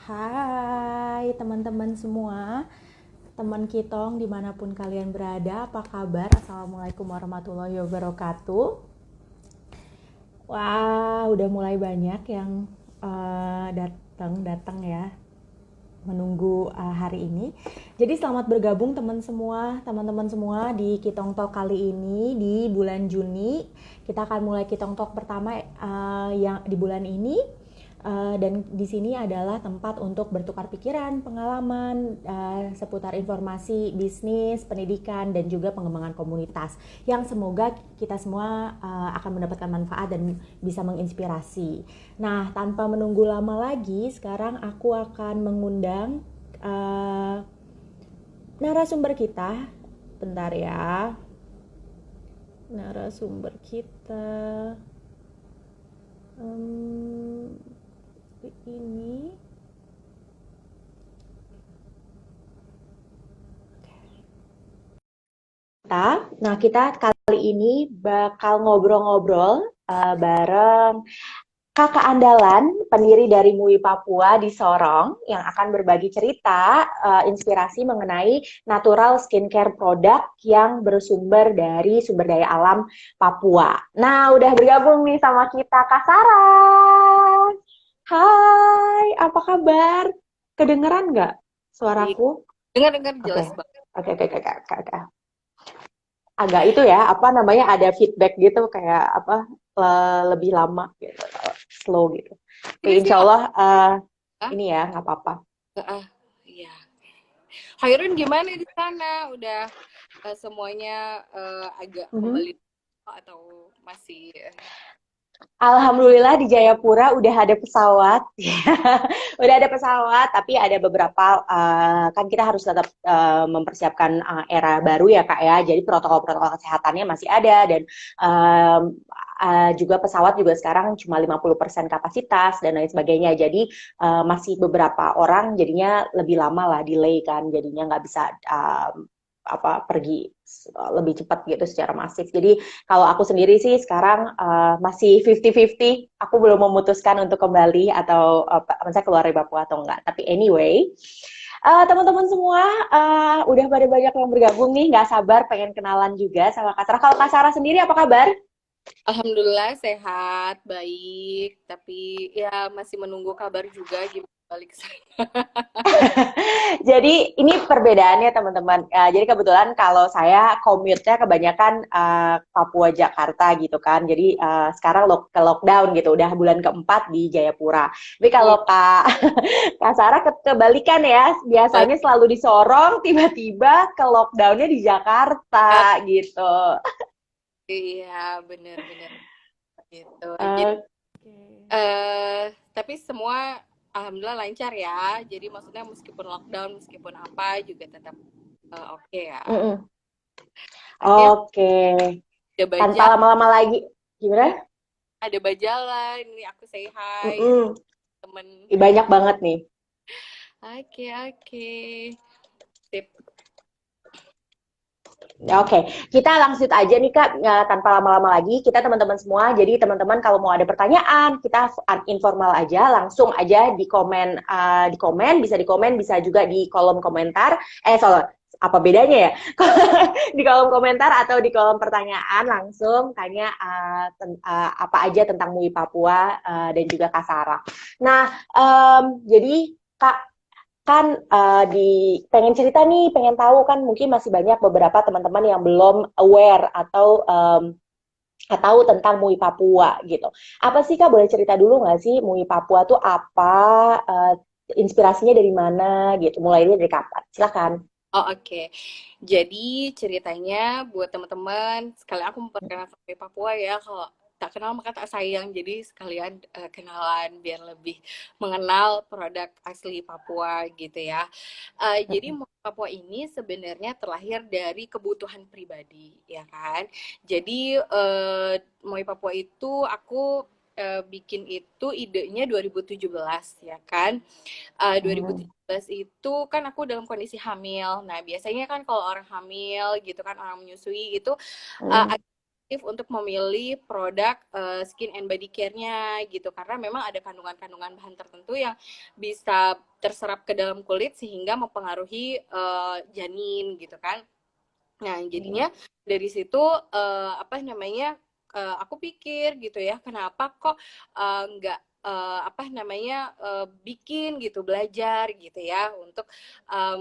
Hai teman-teman semua, teman Kitong dimanapun kalian berada, apa kabar? Assalamualaikum warahmatullahi wabarakatuh. Wah, udah mulai banyak yang datang ya, menunggu hari ini. Jadi selamat bergabung teman-teman semua di Kitong Talk kali ini di bulan Juni. Kita akan mulai Kitong Talk pertama yang di bulan ini. Dan di sini adalah tempat untuk bertukar pikiran, pengalaman seputar informasi bisnis, pendidikan, dan juga pengembangan komunitas. Yang semoga kita semua akan mendapatkan manfaat dan bisa menginspirasi. Nah, tanpa menunggu lama lagi, sekarang aku akan mengundang narasumber kita. Bentar ya. Narasumber kita. Ini. Kita kali ini bakal ngobrol-ngobrol bareng kakak andalan, pendiri dari MUI Papua di Sorong, yang akan berbagi cerita, inspirasi mengenai natural skincare produk yang bersumber dari sumber daya alam Papua. Nah, udah bergabung nih sama kita Kak Sarah. Hai, apa kabar? Kedengeran nggak Baik, suaraku? dengar-dengar Oke, jelas banget. oke. Agak itu ya, apa namanya, ada feedback gitu kayak apa, lebih lama gitu, slow gitu. Oke, Ini sih insya Allah ah, ini ya nggak apa-apa. ah, iya. Hairun gimana di sana? Udah semuanya agak Mhm. kembali atau masih Alhamdulillah di Jayapura udah ada pesawat, udah ada pesawat, tapi ada beberapa kan kita harus tetap mempersiapkan era baru ya Kak ya. Jadi protokol-protokol kesehatannya masih ada dan um, juga pesawat juga sekarang cuma 50% kapasitas dan lain sebagainya. Jadi masih beberapa orang jadinya lebih lama lah delay kan, jadinya nggak bisa apa pergi lebih cepat gitu secara masif. Jadi kalau aku sendiri sih sekarang masih 50-50. Aku belum memutuskan untuk kembali atau misalnya keluar dari Papua atau enggak. Tapi anyway, teman-teman semua udah pada banyak yang bergabung nih. Nggak sabar pengen kenalan juga sama Kak Sarah. Kalau Kak Sarah sendiri apa kabar? Alhamdulillah sehat, baik, tapi ya masih menunggu kabar juga gimana balik sana. Jadi ini perbedaannya teman-teman. Jadi kebetulan kalau saya commute-nya kebanyakan Papua Jakarta gitu kan. Jadi sekarang ke lockdown gitu. Udah bulan keempat di Jayapura. Tapi Hmm, kalau Kak Sarah kebalikan ya. Biasanya balik selalu di Sorong, tiba-tiba ke lockdown-nya di ya. Jakarta gitu. Iya, bener-bener gitu. Jadi Uh, tapi semua alhamdulillah lancar ya. Jadi maksudnya meskipun lockdown, meskipun apa juga tetap oke ya. Lagi Oke. ada Tanpa baja, lama-lama lagi. Gimana? ada bajalan. Ini aku say hi Mm-mm. temen. Banyak banget nih. Oke oke. Sip. Oke, kita langsung aja nih Kak, tanpa lama-lama lagi. Kita teman-teman semua, jadi teman-teman kalau mau ada pertanyaan, kita informal aja, langsung aja bisa di komen, bisa juga di kolom komentar. Soal apa bedanya ya? Di kolom komentar atau di kolom pertanyaan langsung tanya apa aja tentang MUI Papua dan juga Kasara. Nah, jadi Kak, kan pengen cerita nih, pengen tahu kan mungkin masih banyak beberapa teman-teman yang belum aware atau tentang MUI Papua gitu. Apa sih Kak, boleh cerita dulu nggak sih MUI Papua tuh apa, uh, inspirasinya dari mana gitu, mulainya dari kapan? Silakan. Oh oke. Jadi ceritanya buat teman-teman, sekalian aku memperkenalkan sampai Papua ya. Kalau tak kenal maka tak sayang. Jadi sekalian kenalan biar lebih mengenal produk asli Papua gitu ya. Jadi Papua ini sebenarnya terlahir dari kebutuhan pribadi ya kan. Jadi Moi Papua itu aku bikin itu idenya 2017 ya kan. Hmm. 2017 itu kan aku dalam kondisi hamil. Nah, biasanya kan kalau orang hamil gitu kan, orang menyusui itu Hmm. agak untuk memilih produk skin and body care-nya gitu, karena memang ada kandungan-kandungan bahan tertentu yang bisa terserap ke dalam kulit sehingga mempengaruhi janin gitu kan. Nah, jadinya dari situ apa namanya aku pikir gitu ya, kenapa kok nggak apa namanya bikin gitu, belajar gitu ya untuk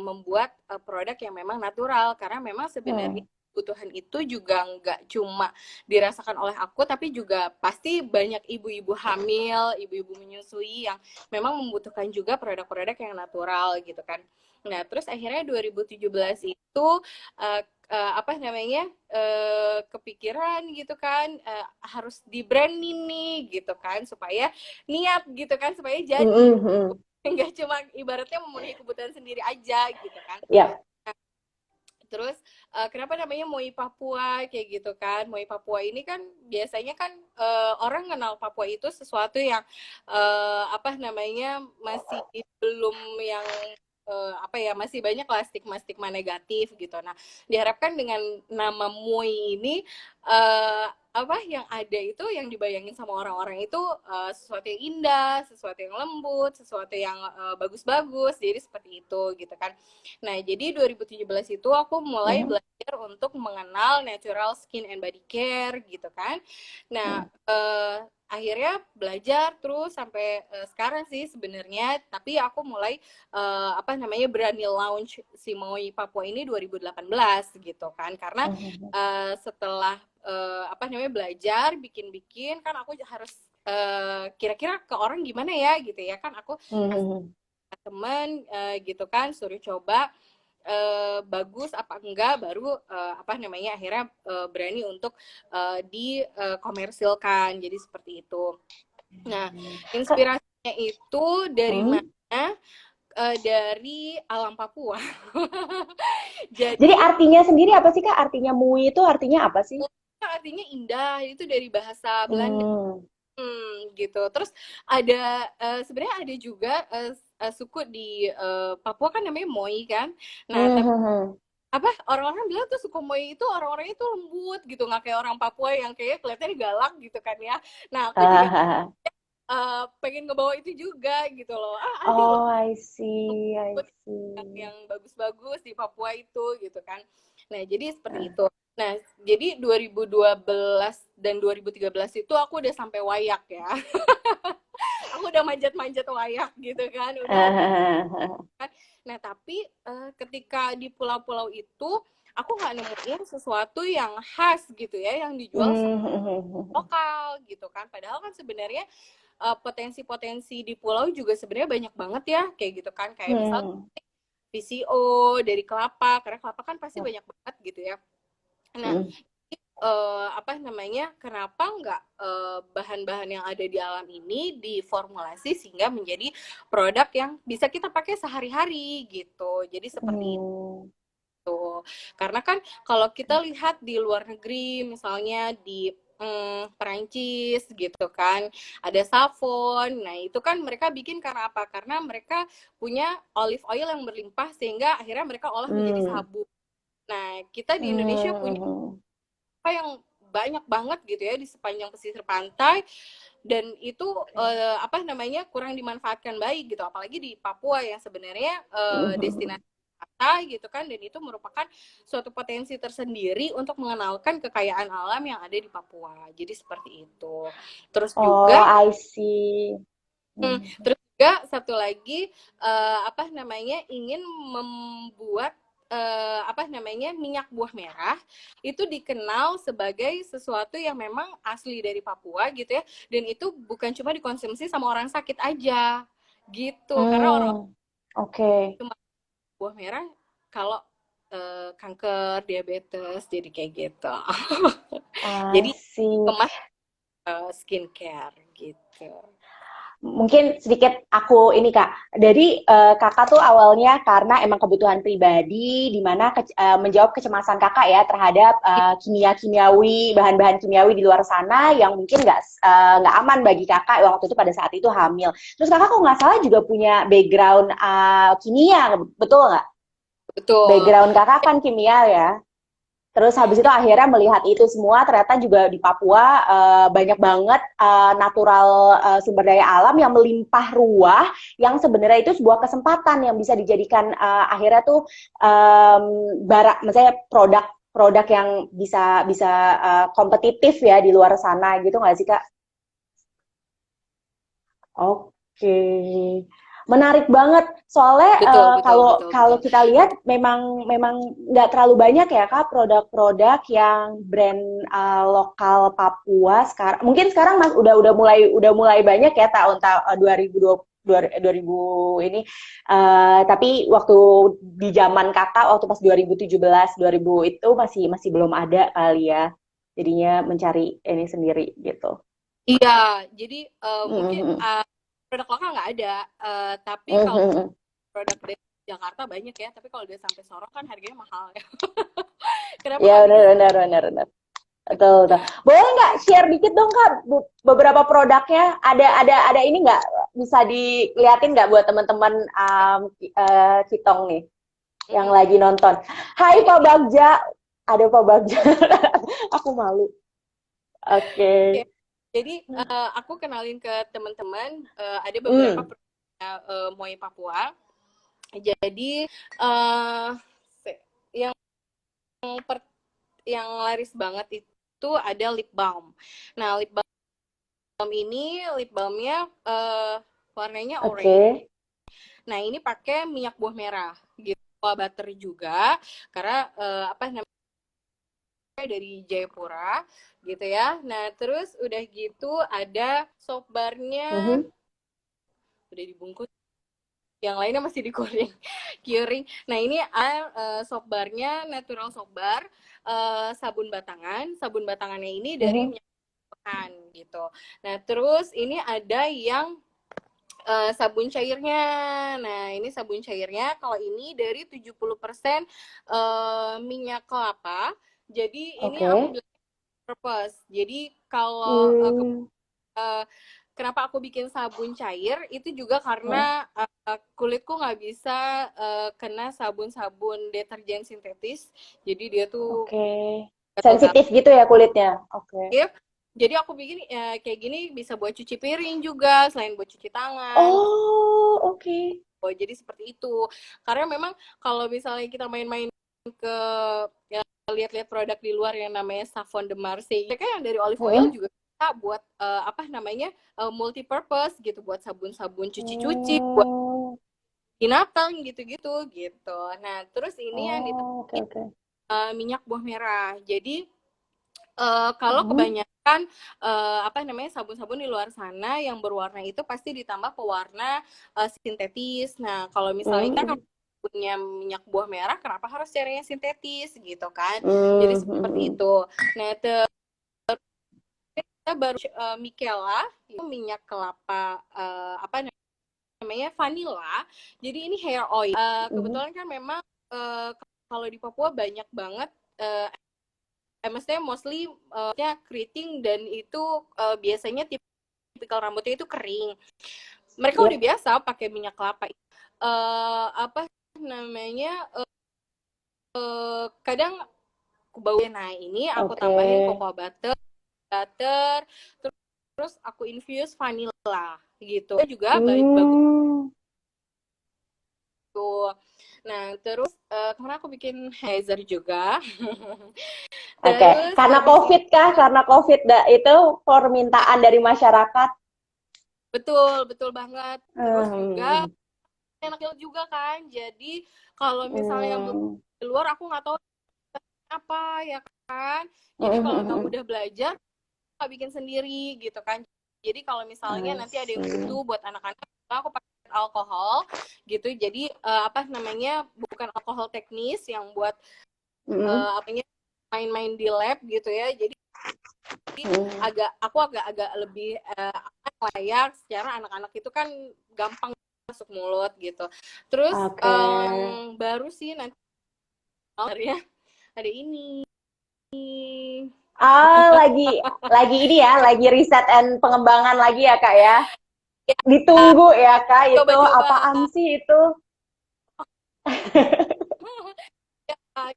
membuat produk yang memang natural, karena memang sebenarnya kebutuhan itu juga nggak cuma dirasakan oleh aku, tapi juga pasti banyak ibu-ibu hamil, ibu-ibu menyusui yang memang membutuhkan juga produk-produk yang natural gitu kan. Nah, terus akhirnya 2017 itu apa namanya kepikiran gitu kan, harus di branding nih gitu kan, supaya niat gitu kan, supaya jadi nggak cuma ibaratnya memenuhi kebutuhan sendiri aja gitu kan. Yeah. Terus kenapa namanya Moi Papua kayak gitu kan? Moi Papua ini kan biasanya kan orang kenal Papua itu sesuatu yang apa namanya masih belum yang apa ya, masih banyak lah stigma negatif gitu. Nah, diharapkan dengan nama Moi ini apa yang ada itu, yang dibayangin sama orang-orang itu sesuatu yang indah, sesuatu yang lembut, sesuatu yang bagus-bagus. Jadi seperti itu gitu kan. Nah, jadi 2017 itu aku mulai belajar untuk mengenal natural skin and body care gitu kan. Nah, akhirnya belajar terus sampai sekarang sih sebenarnya, tapi aku mulai apa namanya berani launch si Moi Papua ini 2018 gitu kan, karena setelah apa namanya belajar bikin-bikin kan, aku harus kira-kira ke orang gimana ya gitu ya kan, aku temen gitu kan, suruh coba bagus apa enggak, baru apa namanya akhirnya berani untuk dikomersilkan, jadi seperti itu. Nah, inspirasinya itu dari mana? Dari alam Papua. Jadi artinya sendiri apa sih Kak? Artinya Mui itu artinya apa sih? Artinya indah, itu dari bahasa Belanda. Gitu. Terus ada sebenarnya ada juga suku di Papua kan namanya Moi kan. Nah, tapi apa orang-orang bilang tuh suku Moi itu orang-orangnya itu lembut gitu, nggak kayak orang Papua yang kayak kelihatannya galak gitu kan ya. Nah, aku juga pengen ngebawa itu juga gitu loh. Ada loh I see. yang bagus-bagus di Papua itu gitu kan. Nah, jadi seperti itu. Nah, jadi 2012 dan 2013 itu aku udah sampai Wayak ya. Aku udah manjat-manjat Wayak gitu kan. Nah, tapi ketika di pulau-pulau itu aku nggak nemuin sesuatu yang khas gitu ya, yang dijual lokal gitu kan. Padahal kan sebenarnya potensi-potensi di pulau juga sebenarnya banyak banget ya, kayak gitu kan. Kayak misalnya PCO dari kelapa, karena kelapa kan pasti banyak banget gitu ya. Nah, apa namanya, kenapa nggak bahan-bahan yang ada di alam ini diformulasi sehingga menjadi produk yang bisa kita pakai sehari-hari gitu. Jadi seperti itu. Karena kan kalau kita lihat di luar negeri, misalnya di Perancis gitu kan, ada Savon. Nah, itu kan mereka bikin karena apa? Karena mereka punya olive oil yang berlimpah sehingga akhirnya mereka olah menjadi sabun. Nah, kita di Indonesia punya apa yang banyak banget gitu ya di sepanjang pesisir pantai, dan itu apa namanya kurang dimanfaatkan baik gitu, apalagi di Papua yang sebenarnya destinasi wisata gitu kan, dan itu merupakan suatu potensi tersendiri untuk mengenalkan kekayaan alam yang ada di Papua. Jadi seperti itu. Terus juga I see. Terus juga satu lagi apa namanya ingin membuat apa namanya minyak buah merah itu dikenal sebagai sesuatu yang memang asli dari Papua gitu ya, dan itu bukan cuma dikonsumsi sama orang sakit aja gitu, karena orang cuma buah merah kalau kanker, diabetes, jadi kayak gitu. Jadi kemas skincare gitu. Mungkin sedikit aku ini Kak, dari Kakak tuh awalnya karena emang kebutuhan pribadi, di mana menjawab kecemasan Kakak ya terhadap kimia-kimiawi, bahan-bahan kimiawi di luar sana yang mungkin nggak aman bagi Kakak waktu itu pada saat itu hamil. Terus Kakak kok nggak salah juga punya background kimia, betul nggak? Betul. Background Kakak kan kimia ya? Terus habis itu akhirnya melihat itu semua, ternyata juga di Papua banyak banget natural sumber daya alam yang melimpah ruah, yang sebenarnya itu sebuah kesempatan yang bisa dijadikan akhirnya tuh misalnya produk yang bisa bisa kompetitif ya di luar sana gitu nggak sih Kak? Oke, menarik banget. Soalnya Betul, betul, kalau betul, kalau betul. kita lihat memang memang nggak terlalu banyak ya Kak produk-produk yang brand lokal Papua sekarang. Mungkin sekarang Mas udah mulai banyak ya tahun 2020 ini. Tapi waktu di zaman Kakak waktu pas 2017 2000 itu masih masih belum ada kali ya. Jadinya mencari ini sendiri gitu. Iya, jadi mungkin Mhm, produk lokal nggak ada, tapi mhm, kalau mhm. produk dari Jakarta banyak ya, tapi kalau dia sampai Sorong kan harganya mahal ya. Kenapa Ya nggak benar bikin benar benar benar. Betul betul. Boleh nggak share dikit dong Kak beberapa produknya? Ada ini nggak bisa diliatin nggak buat teman-teman Kitong nih yang mm-mm. lagi nonton? Hai Ada Pak nih. Bagja, ada Pak Bagja. Aku malu. Oke. Ya. Jadi aku kenalin ke teman-teman, ada beberapa Hmm. produknya Moi Papua. Jadi eh yang per- yang laris banget itu ada lip balm. Nah, lip balm ini lip balmnya warnanya orange. Oke. Nah, ini pakai minyak buah merah gitu. Butter juga karena apa namanya dari Jayapura gitu ya. Nah, terus udah gitu ada soap barnya Mhm. udah dibungkus, yang lainnya masih dikuring curing. Nah, ini soap barnya natural soap bar, sabun batangannya ini dari Mhm. minyak ikan gitu. Nah, terus ini ada yang sabun cairnya. Nah, ini sabun cairnya kalau ini dari 70% minyak kelapa. Jadi ini Oke. aku bilang purpose. Jadi kalau Hmm. uh, kenapa aku bikin sabun cair itu juga Heeh. karena kulitku nggak bisa kena sabun-sabun deterjen sintetis. Jadi dia tuh Oke. gatal-gatal. Sensitif gitu ya kulitnya. Oke. Jadi aku bikin kayak gini bisa buat cuci piring juga selain buat cuci tangan. Oh, oke. Oh, jadi seperti itu. Karena memang kalau misalnya kita main-main ke ya, lihat-lihat produk di luar yang namanya Savon de Marseille, mereka yang dari olive oil Heeh. juga bisa buat apa namanya multi purpose gitu, buat sabun-sabun cuci-cuci, buat Oh. binatang gitu-gitu gitu. Nah, terus ini yang Oh, oke ditambah oke. minyak buah merah. Jadi kalau Mhm, kebanyakan apa namanya sabun-sabun di luar sana yang berwarna itu pasti ditambah pewarna sintetis. Nah, kalau misalnya kita mhm, punya minyak buah merah, kenapa harus caranya sintetis gitu kan? Jadi mhm, seperti mhm. itu. Nah, kita baru Michela itu minyak kelapa apa namanya vanilla. Jadi ini hair oil. Mhm. Kebetulan kan memang uh, kalau di Papua banyak banget uh, maksudnya mostly keriting dan itu biasanya tipikal rambutnya itu kering. Mereka udah Yep. biasa pakai minyak kelapa. Apa namanya? Kadang aku baunya, nah ini aku Oke. tambahin cocoa butter, terus aku infuse vanilla gitu. Juga bagus Hmm. tuh. Nah, terus kemarin aku bikin hazer juga. Oke. Terus Karena habis COVID kah? itu Karena COVID itu permintaan dari masyarakat. betul, betul banget. Terus juga Hmm. enak juga kan. Jadi kalau misalnya yang Hmm. di luar aku nggak tahu apa ya kan. Jadi kalau memang Mhm. udah belajar, nggak bikin sendiri gitu kan. Jadi kalau misalnya I nanti ada yang see. butuh buat anak-anak, aku pakai alkohol gitu. Jadi apa namanya bukan alkohol teknis yang buat Mhm. apanya main-main di lab gitu ya. Jadi Mhm. aku agak lebih layak secara anak-anak itu kan gampang masuk mulut gitu. Terus Oke. baru sih nanti ya ada ini. Ah, lagi ini ya, lagi riset and pengembangan lagi ya, Kak ya. Ya, Ditunggu ya, Kak, itu coba-coba. apaan sih itu?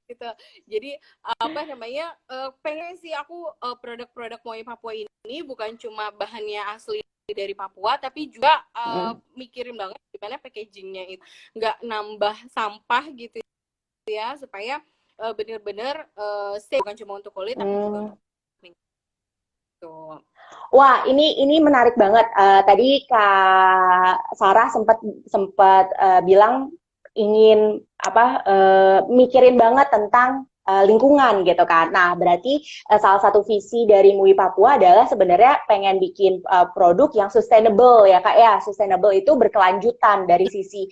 gitu. Jadi apa namanya, pengen sih aku produk-produk Moi Papua ini bukan cuma bahannya asli dari Papua, tapi juga Mm. mikirin banget gimana packagingnya itu nggak nambah sampah gitu ya, supaya bener-bener safe, bukan cuma untuk kulit tapi juga Mm. untuk lingkungan. Wah, ini menarik banget. Tadi Kak Sarah sempat sempat bilang ingin apa mikirin banget tentang lingkungan gitu kan. Nah, berarti salah satu visi dari MUI Papua adalah sebenarnya pengen bikin produk yang sustainable ya Kak ya. Sustainable itu berkelanjutan dari sisi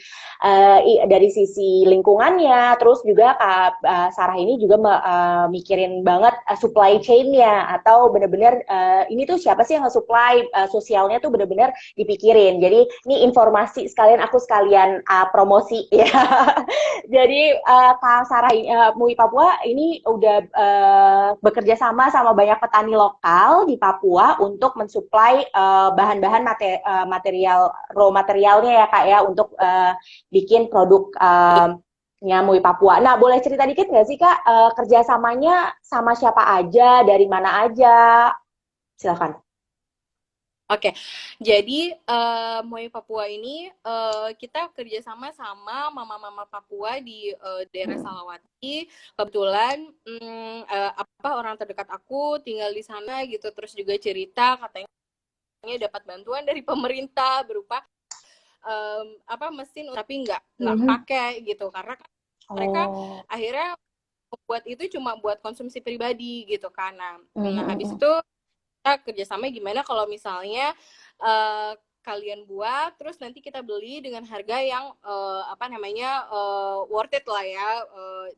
lingkungannya, terus juga Kak Sarah ini juga mikirin banget supply chain-nya atau benar-benar ini tuh siapa sih yang nge-supply sosialnya tuh benar-benar dipikirin. Jadi ini informasi sekalian aku sekalian promosi ya. Jadi Kak Sarah MUI Papua ini udah bekerja sama banyak petani lokal di Papua untuk mensuplai bahan-bahan material raw materialnya ya Kak ya untuk bikin produk Nyamui Papua. Nah, boleh cerita dikit nggak sih Kak, kerjasamanya sama siapa aja, dari mana aja? Silakan. Oke, jadi Moi Papua ini kita kerjasama sama mama-mama Papua di daerah Salawati. Kebetulan apa orang terdekat aku tinggal di sana gitu, terus juga cerita katanya dapat bantuan dari pemerintah berupa apa mesin tapi nggak Mhm. pakai gitu, karena kan mereka Oh. akhirnya membuat itu cuma buat konsumsi pribadi gitu kan. Nah, habis Mhm. itu kita kerjasama gimana kalau misalnya kalian buat terus nanti kita beli dengan harga yang apa namanya worth it lah ya,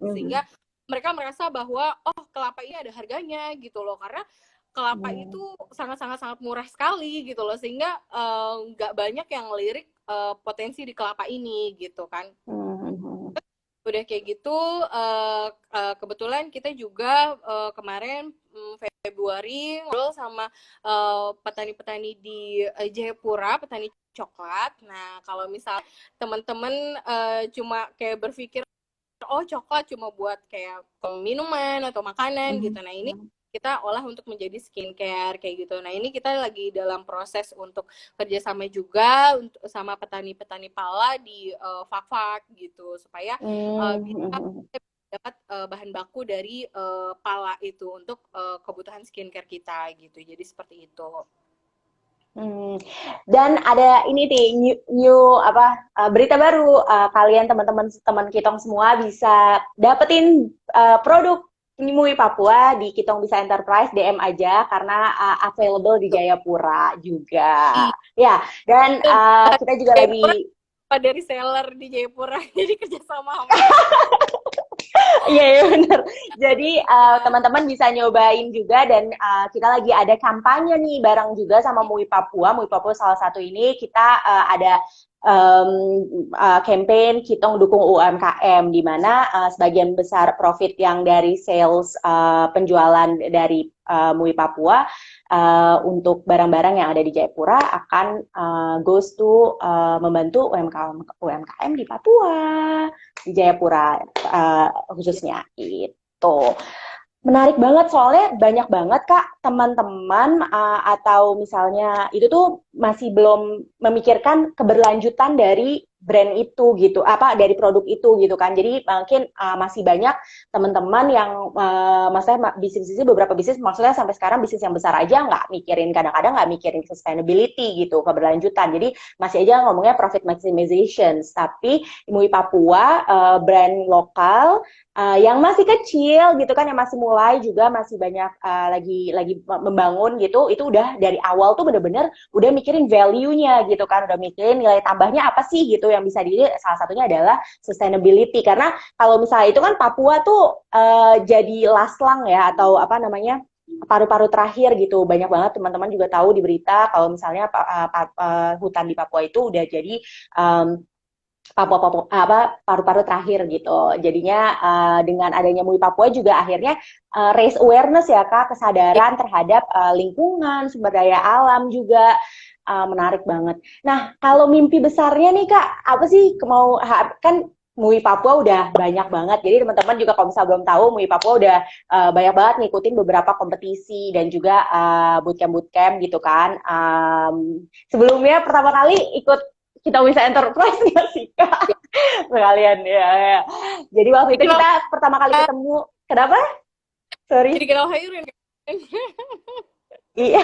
Mhm. sehingga mereka merasa bahwa oh kelapa ini ada harganya gitu loh, karena kelapa itu Mhm. sangat sangat sangat murah sekali gitu loh, sehingga nggak banyak yang lirik potensi di kelapa ini gitu kan. Mhm. Udah kayak gitu, kebetulan kita juga kemarin Februari ngobrol sama petani-petani di Jayapura, petani coklat. Nah, kalau misal teman-teman cuma kayak berpikir oh coklat cuma buat kayak minuman atau makanan gitu. Mhm. Nah ini kita olah untuk menjadi skincare kayak gitu. Nah ini kita lagi dalam proses untuk kerjasama juga untuk sama petani-petani pala di Fak-Fak gitu, supaya bisa Mhm. dapat bahan baku dari pala itu untuk kebutuhan skincare kita gitu. Jadi seperti itu. Hmm. Dan ada ini nih apa berita baru, kalian teman-teman teman Kitong semua bisa dapetin produk Nimui Papua di Kitong Bisa Enterprise, DM aja karena available di Tuh. Jayapura juga. Ya, dan kita juga Jayapura lagi. dari seller di Jayapura jadi kerjasama sama Iya, iya benar. Jadi ya. teman-teman bisa nyobain juga dan kita lagi ada kampanye nih bareng juga sama MUI Papua. MUI Papua salah satu ini kita ada um, campaign Kitong Dukung UMKM di mana sebagian besar profit yang dari sales penjualan dari MUI Papua untuk barang-barang yang ada di Jayapura akan goes to membantu UMKM di Papua, di Jayapura khususnya itu. Menarik banget soalnya banyak banget Kak teman-teman atau misalnya itu tuh masih belum memikirkan keberlanjutan dari brand itu gitu, apa dari produk itu gitu kan. Jadi mungkin masih banyak teman-teman yang maksudnya bisnis beberapa bisnis maksudnya sampai sekarang bisnis yang besar aja nggak mikirin, kadang-kadang nggak mikirin sustainability gitu, keberlanjutan. Jadi masih aja ngomongnya profit maximization. Tapi MUI Papua brand lokal yang masih kecil gitu kan, yang masih mulai juga masih banyak lagi membangun gitu, itu udah dari awal tuh bener-bener udah mikirin value-nya gitu kan, udah mikirin nilai tambahnya apa sih gitu yang bisa salah satunya adalah sustainability, karena kalau misalnya itu kan Papua tuh jadi laslang ya atau apa namanya paru-paru terakhir gitu, banyak banget teman-teman juga tahu di berita kalau misalnya hutan di Papua itu udah jadi um, apa paru-paru terakhir gitu. Jadinya dengan adanya MUI Papua juga akhirnya raise awareness ya Kak, kesadaran terhadap lingkungan, sumber daya alam juga menarik banget. Nah, kalau mimpi besarnya nih Kak, apa sih mau kan MUI Papua udah banyak banget. Jadi teman-teman juga kalau misalnya belum tahu, MUI Papua udah banyak banget ngikutin beberapa kompetisi dan juga bootcamp-bootcamp gitu kan. Sebelumnya pertama kali ikut kita bisa enterprise nggak sih Kak? Sekalian ya, ya. Jadi waktu itu Dikenal, kita pertama kali ketemu. Kenapa? Sorry. jadi kenal Hayurun kan? Iya.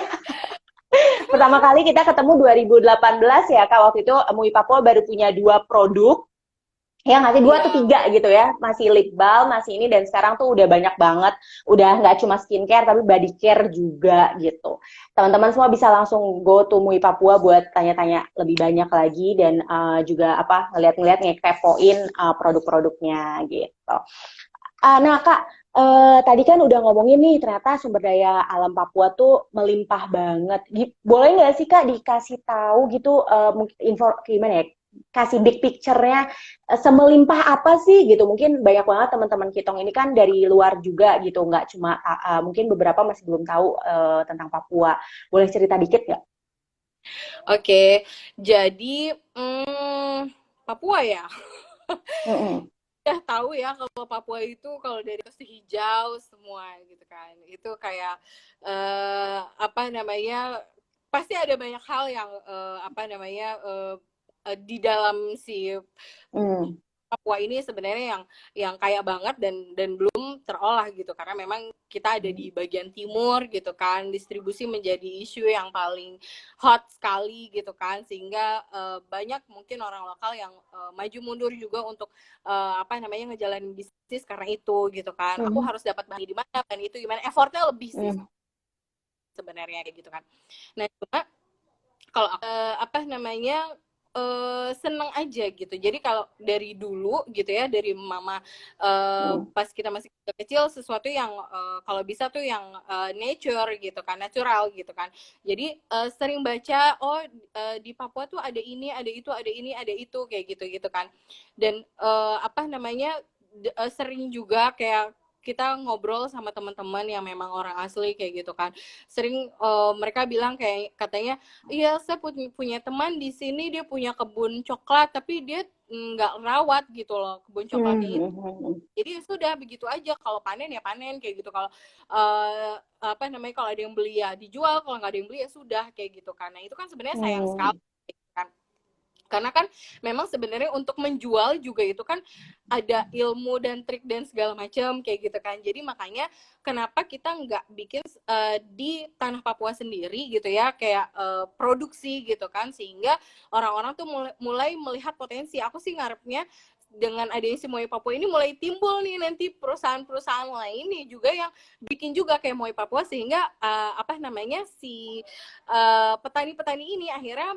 Pertama kali kita ketemu 2018 ya Kak. Waktu itu MUI Papua baru punya 2 produk. Ya ngasih 2 atau 3 gitu ya, masih lip balm, masih ini, dan sekarang tuh udah banyak banget, udah nggak cuma skincare tapi body care juga gitu. Teman-teman semua bisa langsung go to MUI Papua buat tanya-tanya lebih banyak lagi dan juga apa ngeliat-ngeliat ngekepoin produk-produknya gitu. Nah Kak, tadi kan udah ngomongin nih ternyata sumber daya alam Papua tuh melimpah banget. Boleh nggak sih Kak dikasih tahu gitu mungkin info gimana ya? Kasih big picture-nya semelimpah apa sih gitu. Mungkin banyak banget teman-teman Kitong ini kan dari luar juga gitu, nggak cuma mungkin beberapa masih belum tahu tentang Papua. Boleh cerita dikit nggak? Oke, jadi Papua ya. Mm-mm. Udah tahu ya kalau Papua itu kalau dari pasti hijau semua gitu kan. Itu kayak apa namanya, pasti ada banyak hal yang apa namanya di dalam si Mm. Papua ini sebenarnya yang kaya banget dan belum terolah gitu, karena memang kita ada di bagian timur gitu kan, distribusi menjadi isu yang paling hot sekali gitu kan, sehingga banyak mungkin orang lokal yang maju mundur juga untuk apa namanya ngejalanin bisnis karena itu gitu kan. Aku Mm. harus dapat bahan di mana dan itu gimana, effortnya lebih sih Mm. sebenarnya kayak gitu kan. Nah cuma kalau apa namanya seneng aja gitu. Jadi kalau dari dulu gitu ya, dari mama Mm. pas kita masih kecil, sesuatu yang kalau bisa tuh yang nature gitu kan, natural gitu kan. Jadi sering baca, oh di Papua tuh ada ini, ada itu, ada ini, ada itu kayak gitu gitu kan. Dan apa namanya sering juga kayak kita ngobrol sama teman-teman yang memang orang asli kayak gitu kan, sering mereka bilang kayak katanya, iya, saya punya teman di sini, dia punya kebun coklat, tapi dia nggak rawat gitu loh kebun coklatnya itu. Mm. Jadi sudah begitu aja, kalau panen ya panen kayak gitu. Kalau apa namanya, kalau ada yang beli ya dijual, kalau nggak ada yang beli ya sudah kayak gitu. Karena itu kan sebenarnya sayang sekali Mm. kan. Karena kan memang sebenarnya untuk menjual juga itu kan ada ilmu dan trik dan segala macam kayak gitu kan. Jadi makanya kenapa kita nggak bikin di tanah Papua sendiri gitu ya, kayak produksi gitu kan, sehingga orang-orang tuh mulai melihat potensi. Aku sih ngarepnya dengan adanya si Moi Papua ini mulai timbul nih nanti perusahaan-perusahaan lain nih juga yang bikin juga kayak Moi Papua, sehingga apa namanya si petani-petani ini akhirnya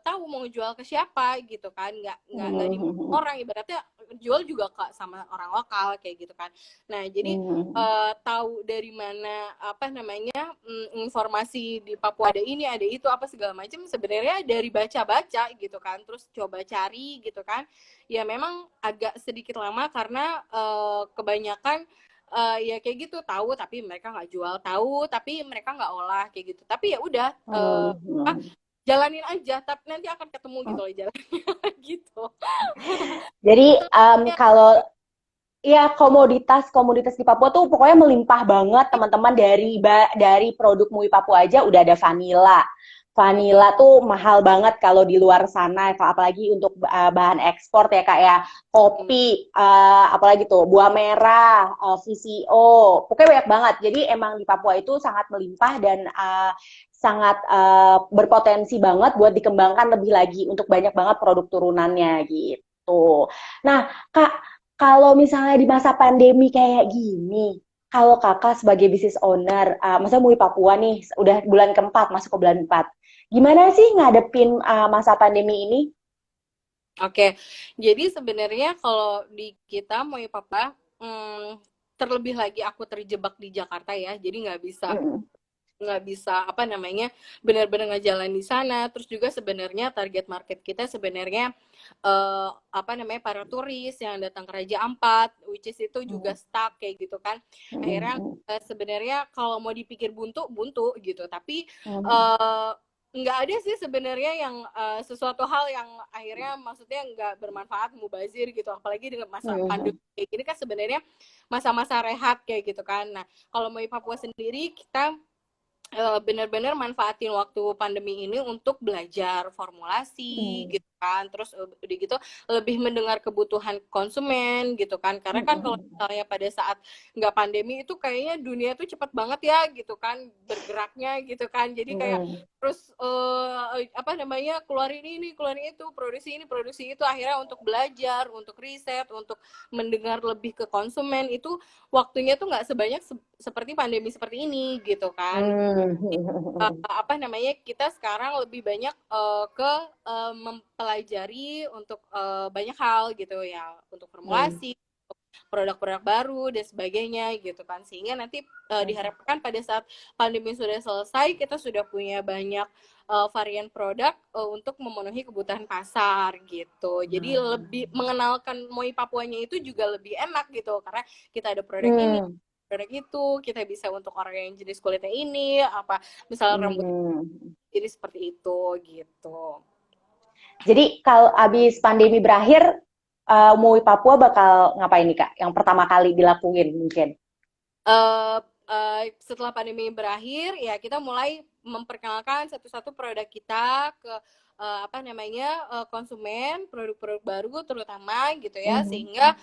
tahu mau jual ke siapa gitu kan, nggak di Mm. orang, ibaratnya jual juga ke sama orang lokal kayak gitu kan. Nah jadi Mm. tahu dari mana apa namanya informasi di Papua ada ini ada itu apa segala macam, sebenarnya dari baca-baca gitu kan, terus coba cari gitu kan. Ya memang agak sedikit lama karena kebanyakan ya kayak gitu, tahu tapi mereka nggak jual, tahu tapi mereka nggak olah kayak gitu. Tapi ya udah Mm. jalanin aja, tapi nanti akan ketemu gitu loh jalannya gitu. Jadi Itu ya. kalau ya komoditas di Papua tuh pokoknya melimpah banget teman-teman, dari produk MUI Papua aja udah ada vanila. Betul. Vanila tuh mahal banget kalau di luar sana, apalagi untuk bahan ekspor ya kayak Hmm. kopi, apalagi tuh buah merah, VCO, pokoknya banyak banget. Jadi emang di Papua itu sangat melimpah dan sangat berpotensi banget buat dikembangkan lebih lagi untuk banyak banget produk turunannya gitu. Nah, Kak, kalau misalnya di masa pandemi kayak gini, kalau kakak sebagai business owner, masa MUI Papua nih, udah bulan keempat, masuk ke bulan 4, gimana sih ngadepin masa pandemi ini? Oke, jadi sebenarnya kalau di kita mau ya papa, terlebih lagi aku terjebak di Jakarta ya, jadi Mm. nggak bisa apa namanya benar-benar ngejalan di sana. Terus juga sebenarnya target market kita sebenarnya apa namanya para turis yang datang ke Raja Ampat, which is itu juga Mm. stuck kayak gitu kan. Akhirnya Mm. sebenarnya kalau mau dipikir buntu buntu gitu, tapi Mm. eh, nggak ada sih sebenarnya yang sesuatu hal yang akhirnya maksudnya nggak bermanfaat, mubazir gitu, apalagi dengan masa pandemi kayak gini kan sebenarnya masa-masa rehat kayak gitu kan. Nah kalau MUI Papua sendiri kita benar-benar manfaatin waktu pandemi ini untuk belajar formulasi gitu kan, terus udah gitu lebih mendengar kebutuhan konsumen gitu kan, karena kan kalau misalnya pada saat nggak pandemi itu kayaknya dunia tuh cepat banget ya gitu kan bergeraknya gitu kan, jadi kayak terus apa namanya keluarin ini keluarin itu, produksi itu, akhirnya untuk belajar, untuk riset, untuk mendengar lebih ke konsumen itu waktunya tuh nggak sebanyak seperti pandemi seperti ini gitu kan. Apa namanya kita sekarang lebih banyak ke mempelajari untuk banyak hal gitu ya, untuk formulasi, produk-produk baru dan sebagainya gitu kan, sehingga nanti diharapkan pada saat pandemi sudah selesai kita sudah punya banyak varian produk untuk memenuhi kebutuhan pasar gitu. Jadi lebih mengenalkan MUI Papuanya itu juga lebih enak gitu, karena kita ada produk ini, produk itu, kita bisa untuk orang yang jenis kulitnya ini, apa misalnya rambut jadi seperti itu gitu. Jadi kalau abis pandemi berakhir, MUI Papua bakal ngapain nih Kak? Yang pertama kali dilakuin mungkin? Setelah pandemi berakhir ya kita mulai memperkenalkan satu-satu produk kita ke apa namanya konsumen, produk-produk baru terutama gitu ya, sehingga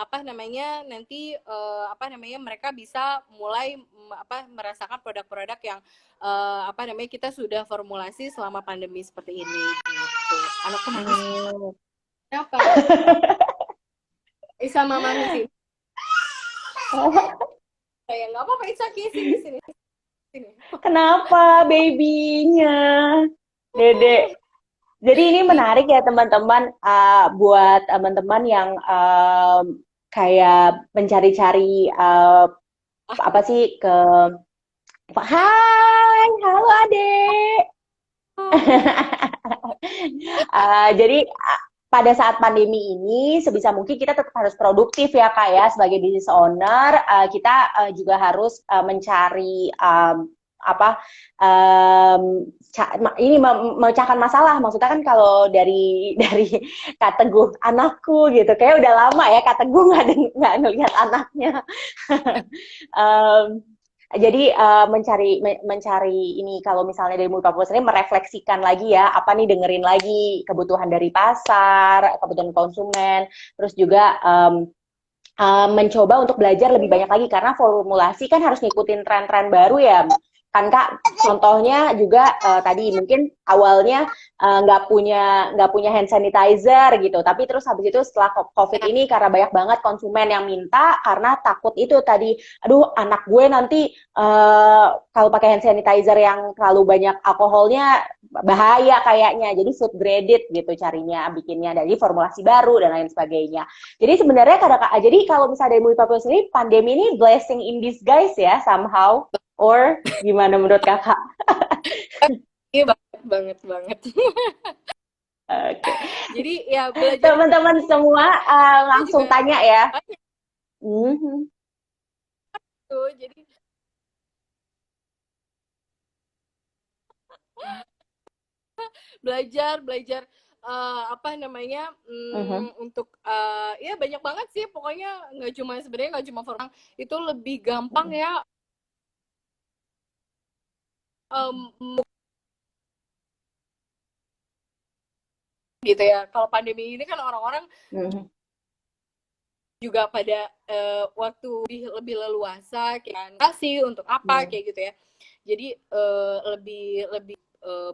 apa namanya nanti apa namanya mereka bisa mulai apa merasakan produk-produk yang apa namanya kita sudah formulasi selama pandemi seperti ini gitu. Anakku nangis apa? Sama mami sih. Kayak nggak apa-apa, it's okay, sini sini. Kenapa babynya, Dede? Jadi ini menarik ya teman-teman, buat teman-teman yang kayak mencari-cari apa sih ke Hai, halo adek. Jadi pada saat pandemi ini sebisa mungkin kita tetap harus produktif ya Kak ya, sebagai business owner kita juga harus mencari apa ini memecahkan masalah. Maksudnya kan kalau dari Kak Teguh anakku gitu, kayak udah lama ya Kak Teguh nggak ngelihat anaknya. Jadi mencari ini, kalau misalnya dari MUI Papua sendiri merefleksikan lagi ya, apa nih, dengerin lagi kebutuhan dari pasar, kebutuhan konsumen, terus juga mencoba untuk belajar lebih banyak lagi, karena formulasi kan harus ngikutin tren-tren baru ya kan Kak. Contohnya juga tadi mungkin awalnya nggak punya hand sanitizer gitu, tapi terus habis itu setelah COVID ini karena banyak banget konsumen yang minta, karena takut itu tadi, aduh anak gue nanti kalau pakai hand sanitizer yang terlalu banyak alkoholnya bahaya kayaknya, jadi food graded gitu carinya, bikinnya dari formulasi baru dan lain sebagainya. Jadi sebenarnya jadi kalau misalnya dari MUI Papua sendiri, pandemi ini blessing in disguise ya somehow, or gimana menurut Kakak? Iya banget. Oke. Jadi ya belajar Teman-teman semua langsung juga tanya ya. tuh, jadi belajar apa namanya untuk ya banyak banget sih pokoknya, nggak cuma sebenarnya nggak cuma formal, itu lebih gampang ya gitu ya. Kalau pandemi ini kan orang-orang juga pada waktu lebih leluasa kan kasih untuk apa kayak gitu ya, jadi lebih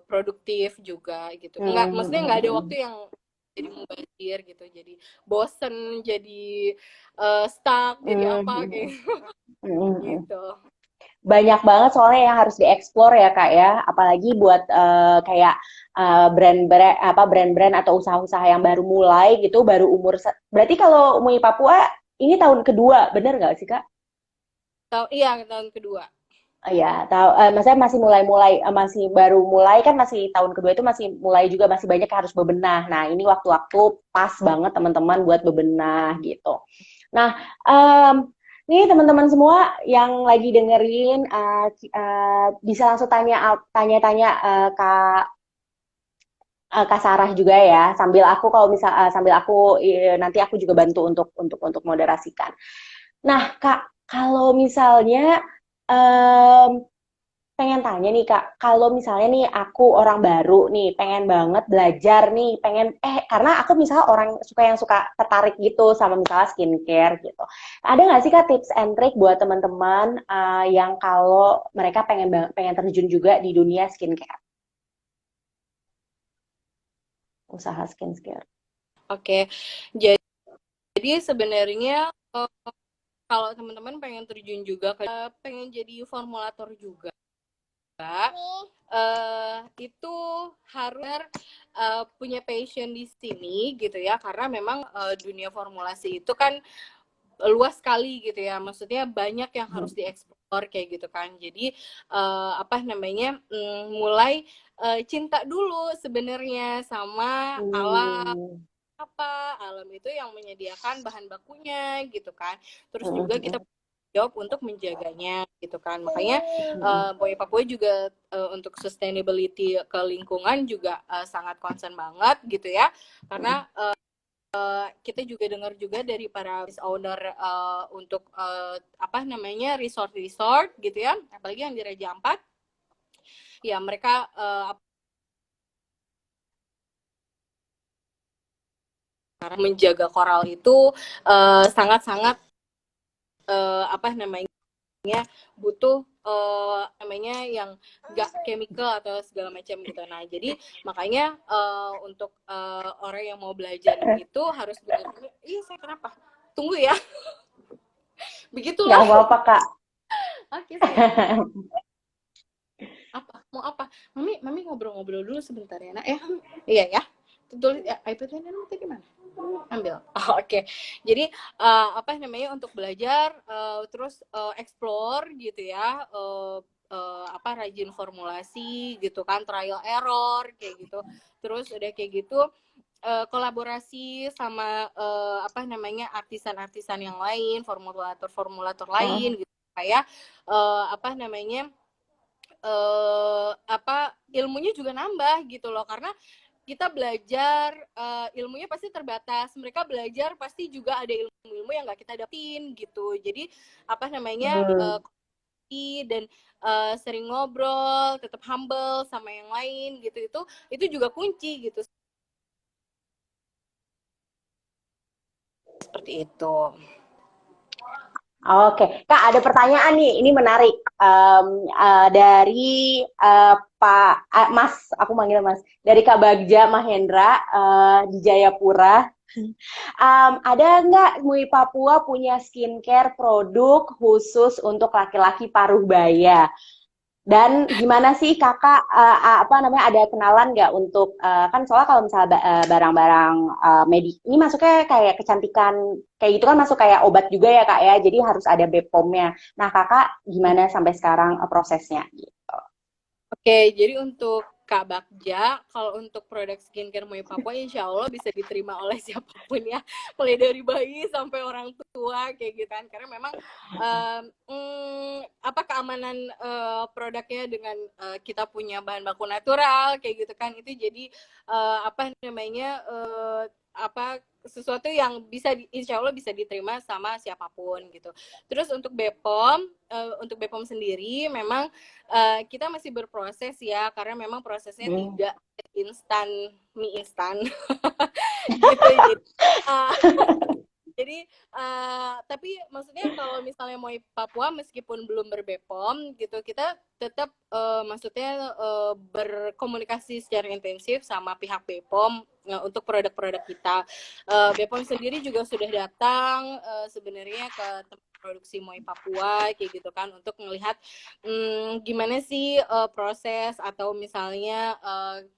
produktif juga gitu. Nggak, maksudnya nggak ada waktu yang jadi mubazir gitu, jadi bosen, jadi stuck, jadi apa kayak gitu. Banyak banget soalnya yang harus dieksplor ya Kak ya, apalagi buat kayak brand-brand atau usaha-usaha yang baru mulai gitu, baru umur. Berarti kalau MUI Papua ini tahun kedua, bener nggak sih Kak? Iya, tahun kedua. Ya, maksudnya masih mulai-mulai, masih baru mulai kan, masih tahun kedua itu masih mulai juga, masih banyak yang harus bebenah. Nah, ini waktu-waktu pas banget teman-teman buat bebenah gitu. Nah, nih teman-teman semua yang lagi dengerin bisa langsung tanya-tanya Kak Kak Sarah juga ya. Sambil aku kalau misal sambil aku nanti aku juga bantu untuk moderasikan. Nah, Kak, kalau misalnya em, pengen tanya nih Kak, kalau misalnya nih aku orang baru nih, pengen banget belajar nih, karena aku misalnya orang suka tertarik gitu sama misalnya skincare gitu. Ada nggak sih Kak tips and trick buat teman-teman yang kalau mereka pengen terjun juga di dunia skincare, usaha skincare? Oke, jadi sebenarnya kalau teman-teman pengen terjun juga, pengen jadi formulator juga, itu harus punya passion di sini gitu ya, karena memang dunia formulasi itu kan luas sekali gitu ya, maksudnya banyak yang harus dieksplor kayak gitu kan. Jadi apa namanya, mulai cinta dulu sebenarnya sama alam. Hmm. Apa alam itu yang menyediakan bahan bakunya gitu kan, terus juga kita Hmm. jawab untuk menjaganya gitu kan. Makanya Boy Papua juga untuk sustainability ke lingkungan juga sangat concern banget gitu ya, karena kita juga dengar juga dari para business owner untuk apa namanya resort gitu ya, apalagi yang di Raja Ampat ya, mereka menjaga koral itu sangat-sangat apa namanya butuh namanya yang gak chemical atau segala macam gitu. Nah, jadi makanya untuk orang yang mau belajar itu harus benar-benar, iya saya kenapa? Tunggu ya. Nggak Begitulah. apa-apa Kak. Oke, siap. Apa? Mau apa? Mami ngobrol-ngobrol dulu sebentar ya, Nak. Ya, iya ya. Tulis ya, iPad-nya tadi mana? Ambil. Oh, oke. Okay. Jadi apa namanya, untuk belajar terus explore gitu ya. Apa rajin formulasi gitu kan, trial error kayak gitu. Terus udah kayak gitu kolaborasi sama apa namanya artisan-artisan yang lain, formulator-formulator lain gitu, kayak apa namanya apa ilmunya juga nambah gitu loh, karena kita belajar ilmunya pasti terbatas, mereka belajar pasti juga ada ilmu-ilmu yang nggak kita dapetin gitu. Jadi apa namanya dan sering ngobrol, tetap humble sama yang lain gitu, itu juga kunci gitu, seperti itu. Oke, Kak, ada pertanyaan nih. Ini menarik. Dari Mas, aku manggil Mas. Dari Kak Bagja Mahendra di Jayapura. Ada nggak MUI Papua punya skincare produk khusus untuk laki-laki paruh baya? Dan gimana sih kakak apa namanya ada kenalan nggak untuk kan soalnya kalau misalnya barang-barang medik ini masuknya kayak kecantikan kayak gitu kan masuk kayak obat juga ya kak ya jadi harus ada BPOM-nya. Nah kakak gimana sampai sekarang prosesnya gitu. Oke, jadi untuk Kak Bagja, kalau untuk produk skincare Moi Papua, insya Allah bisa diterima oleh siapapun ya, mulai dari bayi sampai orang tua kayak gitu kan. Karena memang apa keamanan produknya dengan kita punya bahan baku natural kayak gitu kan, itu jadi apa namanya apa sesuatu yang bisa insya Allah bisa diterima sama siapapun gitu. Terus untuk BPOM sendiri memang kita masih berproses ya, karena memang prosesnya tidak instan, mie instan gitu. Uh, jadi tapi maksudnya kalau misalnya mau Papua meskipun belum berbepom gitu, kita tetap maksudnya berkomunikasi secara intensif sama pihak Bepom untuk produk-produk kita. Bepom sendiri juga sudah datang sebenarnya ke tempat produksi Moi Papua kayak gitu kan, untuk melihat gimana sih proses atau misalnya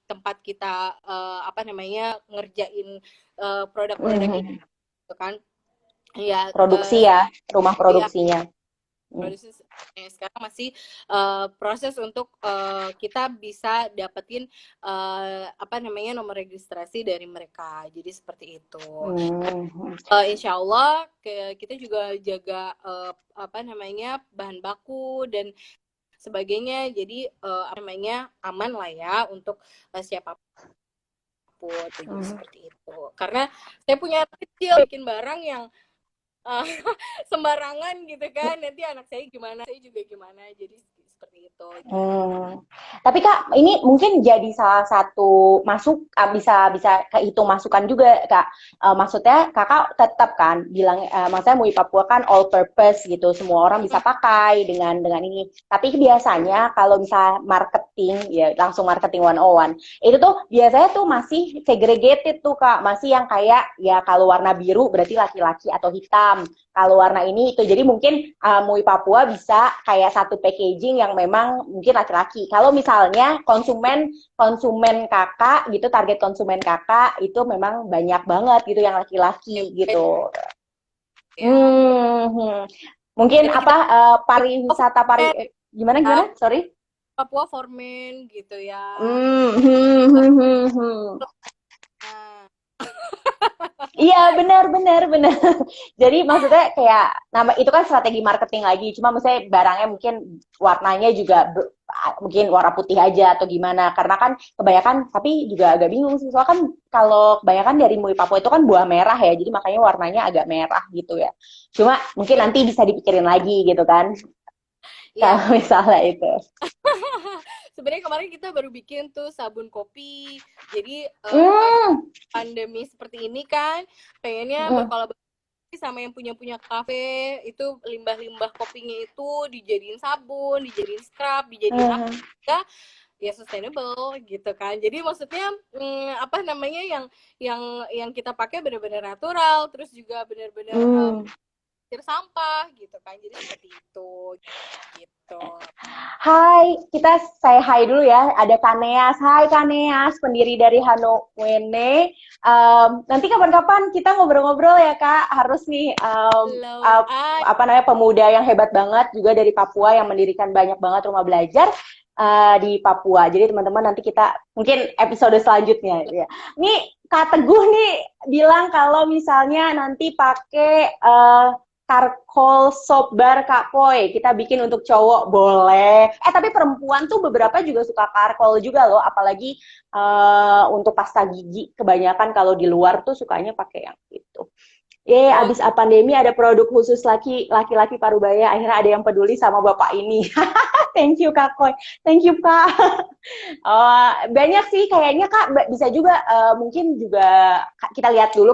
tempat kita apa namanya ngerjain produk-produk ini gitu kan. Ya, Produksi ya rumah ya, produksinya. produksi sekarang masih proses untuk kita bisa dapetin apa namanya nomor registrasi dari mereka. Jadi seperti itu. Insya Allah kita juga jaga apa namanya bahan baku dan sebagainya. Jadi apa namanya aman lah ya untuk siapapun. Jadi seperti itu. Karena saya punya anak kecil bikin barang yang sembarangan gitu kan, nanti anak saya gimana, saya juga gimana, jadi seperti itu gitu. Tapi Kak, ini mungkin jadi salah satu bisa bisa kehitung masukan juga Kak. Maksudnya Kakak tetap kan bilang, maksudnya MUI Papua kan all purpose gitu, semua orang bisa pakai dengan ini. Tapi biasanya kalau bisa marketing ya langsung marketing 101 itu tuh biasanya tuh masih segregated tuh Kak, masih yang kayak ya kalau warna biru berarti laki-laki atau hitam, kalau warna ini itu. Jadi mungkin MUI Papua bisa kayak satu packaging yang memang mungkin laki-laki. Kalau misalnya konsumen kakak gitu, target konsumen kakak itu memang banyak banget gitu yang laki-laki gitu. Mungkin Nanti kita apa pariwisata gimana? Sorry. Papua Formen gitu ya. Iya benar. Jadi maksudnya kayak nama itu kan strategi marketing lagi. Cuma maksudnya barangnya mungkin warnanya juga mungkin warna putih aja atau gimana. Karena kan kebanyakan tapi juga agak bingung sih. Soalnya kan kalau kebanyakan dari MUI Papua itu kan buah merah ya. Jadi makanya warnanya agak merah gitu ya. Cuma mungkin nanti bisa dipikirin lagi gitu kan. Kalau misalnya itu. Sebenarnya kemarin kita baru bikin tuh sabun kopi. Jadi pas pandemi seperti ini kan pengennya berkolaborasi sama yang punya kafe, itu limbah-limbah kopinya itu dijadiin sabun, dijadiin scrub, dijadiin apa ya sustainable gitu kan. Jadi maksudnya apa namanya yang kita pakai benar-benar natural, terus juga benar-benar sampah gitu kan. Jadi seperti itu gitu. Hai, saya hai dulu ya. Ada Kaneas. Hai Kaneas, pendiri dari Hano Wene. Nanti kapan-kapan kita ngobrol-ngobrol ya Kak. Harus nih apa namanya pemuda yang hebat banget juga dari Papua yang mendirikan banyak banget rumah belajar di Papua. Jadi teman-teman nanti kita mungkin episode selanjutnya ya. Nih Kak Teguh nih bilang kalau misalnya nanti pakai charcoal soap bar Kak Poi. Kita bikin untuk cowok boleh. Tapi perempuan tuh beberapa juga suka charcoal juga loh. Apalagi untuk pasta gigi. Kebanyakan kalau di luar tuh sukanya pakai yang itu. Abis pandemi ada produk khusus laki-laki Parubaya. Akhirnya ada yang peduli sama bapak ini. Thank you Kak Koi. Thank you Kak. Banyak sih kayaknya Kak, bisa juga mungkin juga kita lihat dulu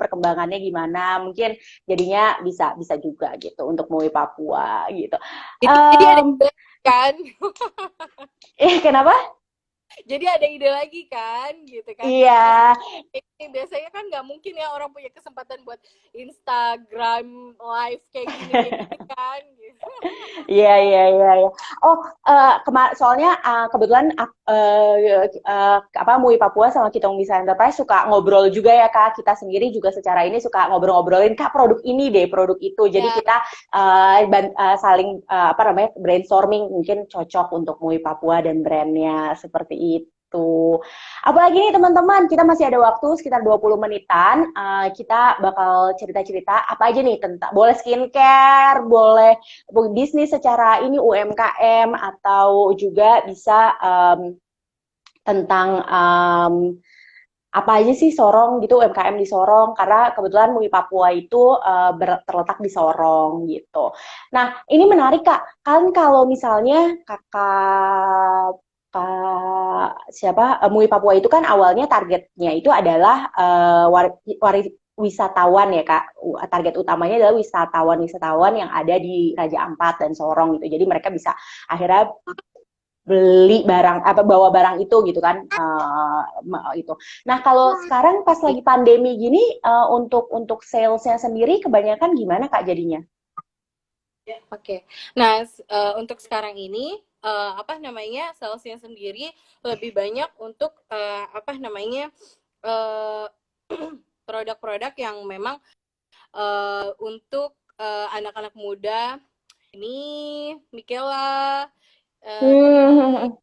perkembangannya gimana. Mungkin jadinya bisa juga gitu untuk MUI Papua gitu. Jadi ada kan? Kenapa? Jadi ada ide lagi kan, gitu kan? Iya. Biasanya kan nggak mungkin ya orang punya kesempatan buat Instagram live kayak gini kan? Iya. Oh, soalnya kebetulan MUI Papua sama Kitong Bisa Enterprise suka ngobrol juga ya Kak. Kita sendiri juga secara ini suka ngobrol-ngobrolin Kak produk ini deh, produk itu. Jadi kita saling brainstorming mungkin cocok untuk MUI Papua dan brandnya seperti itu. Apalagi nih teman-teman, kita masih ada waktu sekitar 20 menitan. Kita bakal cerita-cerita apa aja nih tentang boleh skincare, boleh bisnis secara ini UMKM atau juga bisa tentang apa aja sih Sorong gitu, UMKM di Sorong, karena kebetulan MUI Papua itu terletak di Sorong gitu. Nah, ini menarik Kak, kan kalau misalnya kakak MUI Papua itu kan awalnya targetnya itu adalah wisatawan ya Kak. Target utamanya adalah wisatawan yang ada di Raja Ampat dan Sorong gitu. Jadi mereka bisa akhirnya beli barang bawa barang itu gitu kan itu. Nah kalau sekarang pas lagi pandemi gini untuk salesnya sendiri kebanyakan gimana Kak jadinya? Oke. Nah untuk sekarang ini apa namanya salesnya sendiri lebih banyak untuk apa namanya produk-produk yang memang untuk anak-anak muda ini Mikela, terus Hmm.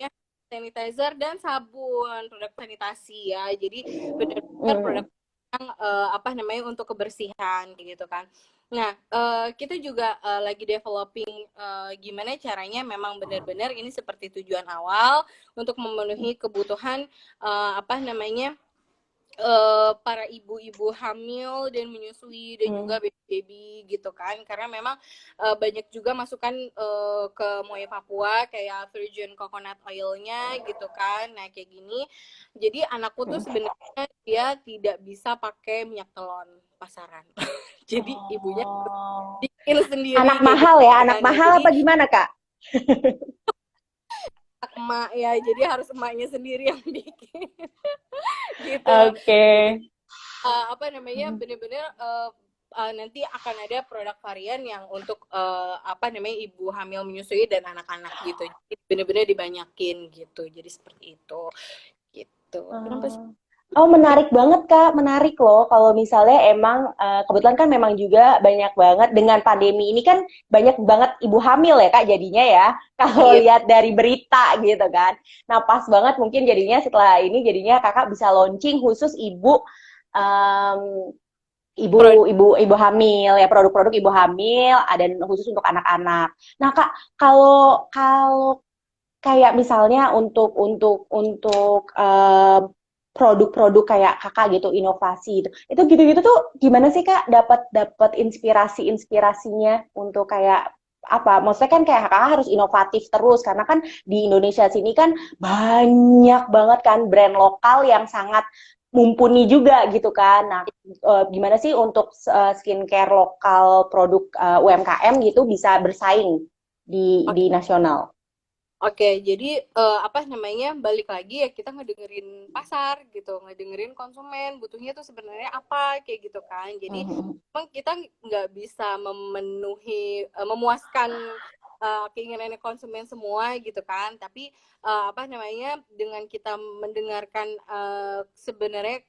ya, sanitizer dan sabun, produk sanitasi ya. Jadi benar-benar produk Hmm. yang apa namanya untuk kebersihan gitu kan. Nah, kita juga lagi developing gimana caranya memang benar-benar ini seperti tujuan awal untuk memenuhi kebutuhan apa namanya para ibu-ibu hamil dan menyusui dan juga Hmm. baby-baby gitu kan, karena memang banyak juga masukan ke Moe Papua kayak virgin coconut oilnya gitu kan. Nah kayak gini, jadi anakku tuh Hmm. sebenarnya dia tidak bisa pakai minyak telon pasaran. Jadi ibunya Oh. bikin sendiri Anak kayak mahal ya, gitu anak kan. Nah mahal jadi apa gimana Kak? emak ya, jadi harus emaknya sendiri yang bikin gitu. Oke. Jadi apa namanya bener-bener nanti akan ada produk varian yang untuk apa namanya ibu hamil menyusui dan anak-anak gitu. Jadi bener-bener dibanyakin gitu. Jadi seperti itu gitu. Kenapa sih? Hmm. Oh, menarik banget, Kak. Menarik loh kalau misalnya emang kebetulan kan memang juga banyak banget dengan pandemi ini kan banyak banget ibu hamil ya, Kak, jadinya ya. Kalau Iya. lihat dari berita gitu kan. Nah, pas banget mungkin jadinya setelah ini jadinya Kakak bisa launching khusus em, ibu hamil ya, produk-produk ibu hamil ada khusus untuk anak-anak. Nah, Kak, kalau kalau kayak misalnya untuk produk-produk kayak kakak gitu inovasi itu gitu-gitu tuh gimana sih kak dapat dapat inspirasinya untuk kayak apa maksudnya kan kayak kakak harus inovatif terus karena kan di Indonesia sini kan banyak banget kan brand lokal yang sangat mumpuni juga gitu kan nah gimana sih untuk skincare lokal produk UMKM gitu bisa bersaing Oke. di nasional. Oke, jadi apa namanya balik lagi ya kita ngedengerin pasar gitu, ngedengerin konsumen butuhnya tuh sebenarnya apa kayak gitu kan. Jadi Mhm. memang kita nggak bisa memenuhi memuaskan keinginannya konsumen semua gitu kan. Tapi apa namanya dengan kita mendengarkan sebenarnya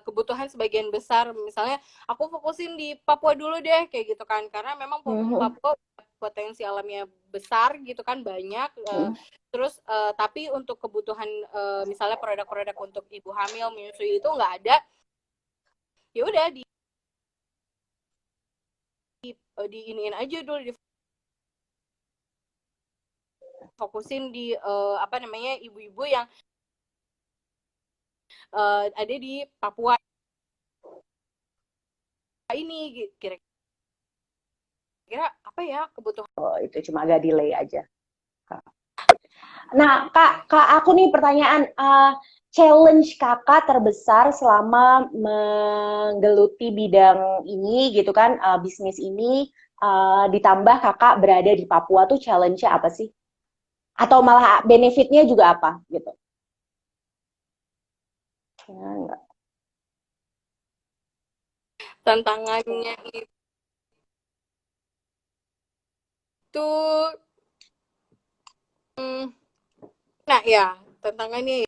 kebutuhan sebagian besar, misalnya aku fokusin di Papua dulu deh kayak gitu kan, karena memang Mhm. Papua potensi alamnya besar gitu kan banyak Mhm. terus tapi untuk kebutuhan misalnya produk-produk untuk ibu hamil menyusui itu nggak ada, ya udah di iniin aja dulu difokusin di apa namanya ibu-ibu yang ada di Papua ini kira-kira apa ya kebutuhan. Oh, itu cuma agak delay aja. Nah, Kak, aku nih pertanyaan, challenge Kakak terbesar selama menggeluti bidang ini gitu kan, bisnis ini, ditambah Kakak berada di Papua tuh challenge-nya apa sih? Atau malah benefitnya juga apa gitu? Ya, enggak. Tantangannya itu hmm, nah ya tantangannya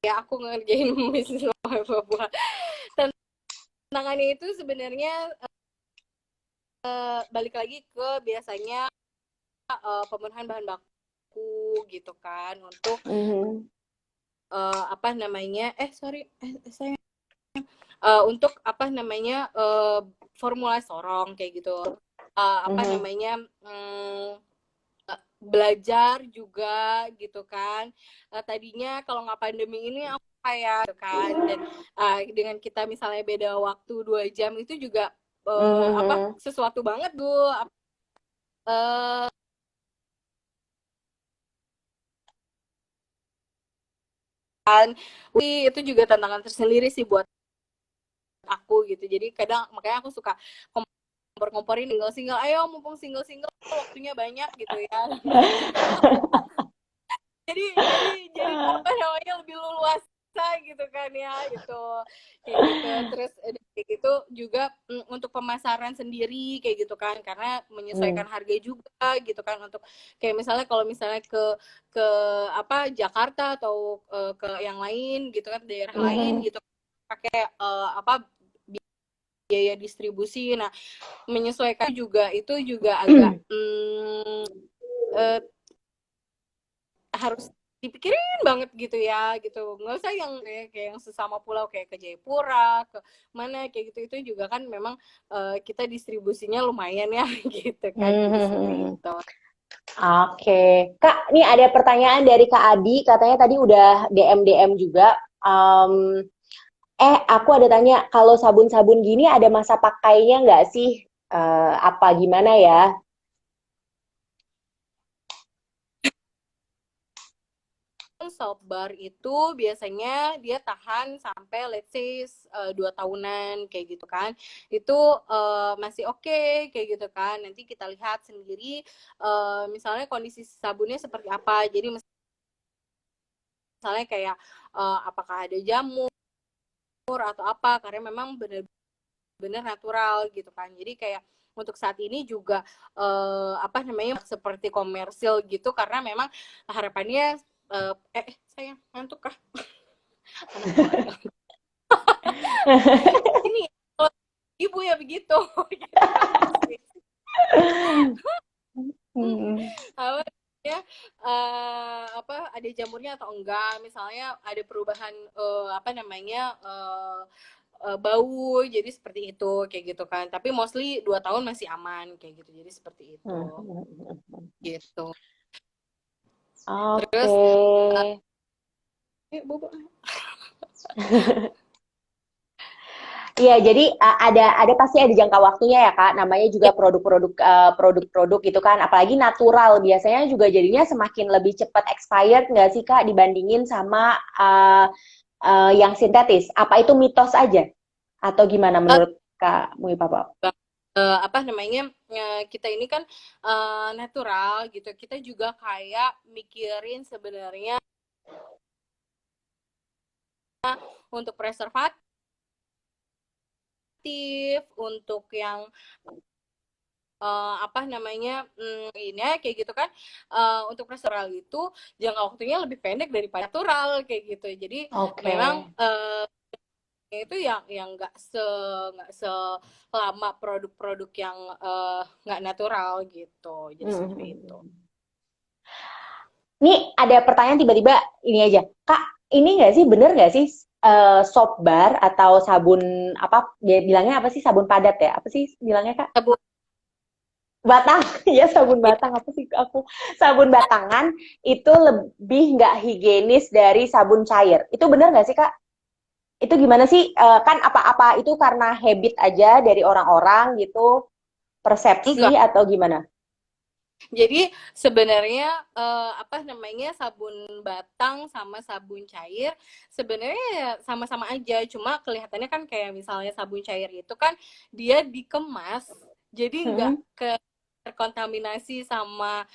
ya aku ngerjain bisnis Papua. Tantangannya itu sebenarnya balik lagi ke biasanya pemenuhan bahan baku gitu kan untuk Mhm. apa namanya sorry saya untuk apa namanya formula sorong kayak gitu apa Mhm. namanya belajar juga gitu kan tadinya kalau nggak pandemi ini aku kayak gitu kan dan dengan kita misalnya beda waktu 2 jam itu juga apa Mhm. sesuatu banget tuh uh, itu juga tantangan tersendiri sih buat aku gitu jadi kadang makanya aku suka kompor-komporin single-single ayo mumpung single-single waktunya banyak gitu ya jadi apa namanya lebih luasa gitu kan ya gitu kayak gitu terus kayak gitu juga untuk pemasaran sendiri kayak gitu kan karena Hmm. menyesuaikan harga juga gitu kan untuk kayak misalnya kalau misalnya ke apa Jakarta atau ke yang lain gitu kan daerah lain Mhm. gitu pakai apa biaya distribusi. Nah, menyesuaikan juga itu juga agak harus dipikirin banget gitu ya gitu, nggak usah yang kayak yang sesama pulau kayak ke Jayapura ke mana kayak gitu, itu juga kan memang kita distribusinya lumayan ya gitu kan jadi seperti itu. Oke, Kak, ini ada pertanyaan dari Kak Adi, katanya tadi udah DM juga. Aku ada tanya, kalau sabun-sabun gini ada masa pakainya nggak sih? Apa gimana ya? Soap bar itu biasanya dia tahan sampai let's say 2 tahunan kayak gitu kan, itu masih oke kayak gitu kan. Nanti kita lihat sendiri misalnya kondisi sabunnya seperti apa. Jadi misalnya kayak apakah ada jamur atau apa, karena memang benar-benar natural gitu kan. Jadi kayak untuk saat ini juga apa namanya seperti komersil gitu, karena memang harapannya saya ngantuk kah? Ini ibu ya begitu. Apa ya apa ada jamurnya atau enggak, misalnya ada perubahan apa namanya bau, jadi seperti itu kayak gitu kan, tapi mostly 2 tahun masih aman kayak gitu, jadi seperti itu gitu. Oke. Terus bobo. Iya, jadi ada pasti ada jangka waktunya ya Kak. Namanya juga produk-produk gitu kan. Apalagi natural biasanya juga jadinya semakin lebih cepat expired nggak sih Kak dibandingin sama yang sintetis. Apa itu mitos aja? Atau gimana menurut Kak Mui Papa? Apa namanya kita ini kan natural gitu, kita juga kayak mikirin sebenarnya untuk preservatif, untuk yang apa namanya ini ya, kayak gitu kan, untuk restoran itu jangka waktunya lebih pendek daripada natural kayak gitu, jadi Oke. memang itu yang nggak selama produk-produk yang nggak natural gitu, jadi seperti itu. Ini ada pertanyaan tiba-tiba ini aja. Kak, ini nggak sih, bener nggak sih soap bar atau sabun apa, dia bilangnya apa sih, sabun padat ya? Apa sih bilangnya Kak? Sabun Batang, ya sabun ya, batang apa sih aku? Sabun batangan itu lebih nggak higienis dari sabun cair. Itu bener nggak sih Kak? Itu gimana sih? Kan apa-apa itu karena habit aja dari orang-orang gitu, persepsi enggak. atau gimana? Jadi sebenarnya apa namanya sabun batang sama sabun cair sebenarnya ya sama-sama aja, cuma kelihatannya kan kayak misalnya sabun cair itu kan dia dikemas, jadi nggak Mm-mm. terkontaminasi sama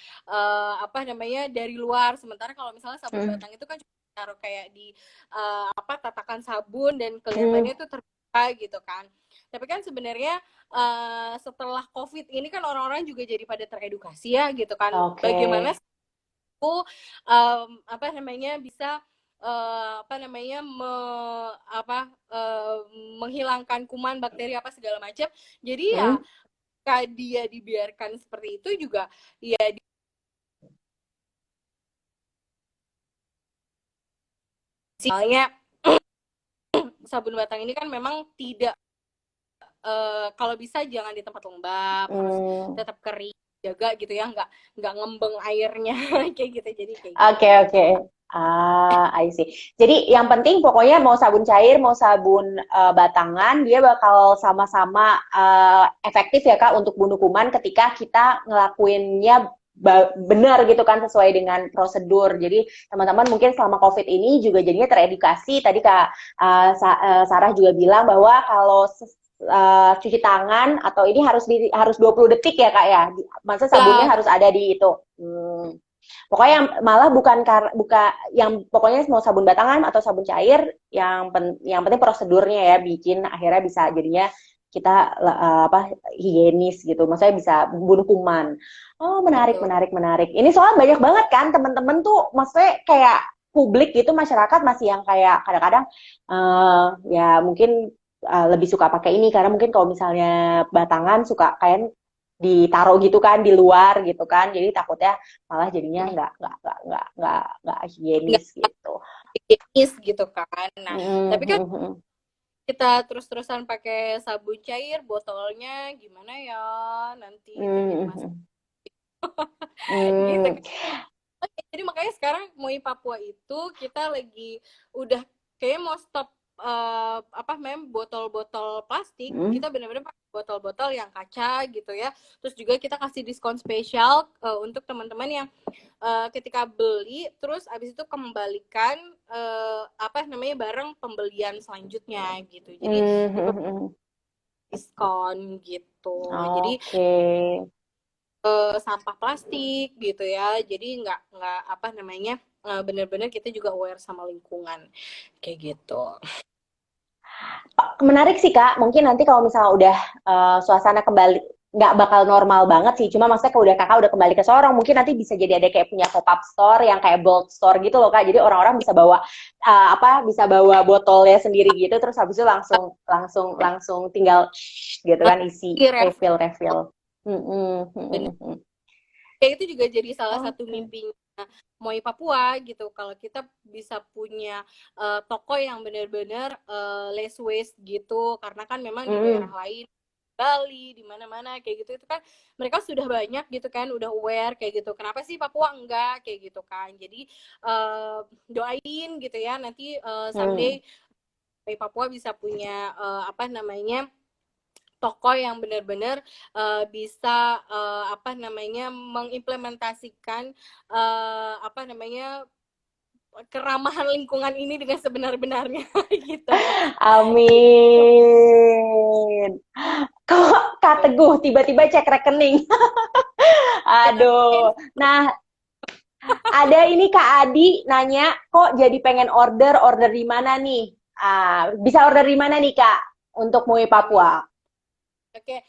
apa namanya dari luar. Sementara kalau misalnya sabun Mm. batang itu kan cuma taruh kayak di apa tatakan sabun dan Mm. kelihatannya itu terbuka gitu kan. Tapi kan sebenarnya setelah COVID ini kan orang-orang juga jadi pada teredukasi ya gitu kan. Oke. Bagaimana aku apa namanya bisa apa namanya apa menghilangkan kuman, bakteri apa segala macam. Jadi ya Mm. ketika dia dibiarkan seperti itu juga ya misalnya sabun batang ini kan memang tidak kalau bisa jangan di tempat lembab, harus Mm. tetap kering, jaga gitu ya, nggak ngembeng airnya kayak gitu, jadi kayak Oke, gitu. oke. I see. Jadi yang penting pokoknya mau sabun cair, mau sabun batangan, dia bakal sama-sama efektif ya Kak untuk bunuh kuman ketika kita ngelakuinnya benar gitu kan, sesuai dengan prosedur. Jadi teman-teman mungkin selama COVID ini juga jadinya teredukasi. Tadi Kak Sarah juga bilang bahwa kalau cuci tangan atau ini harus 20 detik ya Kak ya. Masa sabunnya Ya, harus ada di itu. Pokoknya yang malah buka yang pokoknya mau sabun batangan atau sabun cair, yang penting prosedurnya ya, bikin akhirnya bisa jadinya kita apa, higienis gitu. Maksudnya bisa bunuh kuman. Oh, menarik, betul. menarik, menarik. Ini soal banyak banget kan teman-teman tuh, maksudnya kayak publik gitu, masyarakat masih yang kayak kadang-kadang ya mungkin lebih suka pakai ini karena mungkin kalau misalnya batangan suka kayak ditaruh gitu kan di luar gitu kan, jadi takutnya malah jadinya nggak nggak higienis gitu. higienis gitu kan. Nah, tapi kan Mm-hmm. kita terus-terusan pakai sabun cair, botolnya gimana ya? Nanti jadi masalah Mm-hmm. gitu Mm-hmm. kan. Jadi makanya sekarang Moi Papua itu kita lagi udah kayak mau stop apa namanya botol-botol plastik, Mm-hmm. kita benar-benar pakai botol-botol yang kaca gitu ya. Terus juga kita kasih diskon spesial untuk teman-teman yang ketika beli terus abis itu kembalikan apa namanya barang pembelian selanjutnya gitu. Jadi Mm-hmm. diskon gitu. Jadi Oke. sampah plastik gitu ya. Jadi nggak apa namanya benar-benar kita juga aware sama lingkungan kayak gitu. Menarik sih Kak, mungkin nanti kalau misalnya udah suasana kembali, nggak bakal normal banget sih, cuma maksudnya kalau udah Kakak udah kembali ke Sorong, mungkin nanti bisa jadi ada kayak punya pop-up store yang kayak bulk store gitu loh Kak, jadi orang-orang bisa bawa bisa bawa botolnya sendiri gitu, terus habis itu langsung langsung langsung tinggal gitu kan isi Iya, refill. bener. Kayak itu juga jadi salah satu Oke. mimpinya Moi Papua gitu. Kalau kita bisa punya toko yang benar-benar less waste gitu, karena kan memang di daerah Mm-mm. lain Bali, di mana-mana kayak gitu itu kan mereka sudah banyak gitu kan, udah aware kayak gitu. Kenapa sih Papua enggak kayak gitu kan? Jadi doain gitu ya nanti someday Papua bisa punya apa namanya toko yang benar-benar bisa apa namanya mengimplementasikan apa namanya keramahan lingkungan ini dengan sebenar-benarnya gitu. Amin. Kok Kak Teguh tiba-tiba cek rekening? Aduh. Nah, ada ini Kak Adi nanya, kok jadi pengen order di mana nih? Bisa order di mana nih Kak untuk Mui Papua? Oke,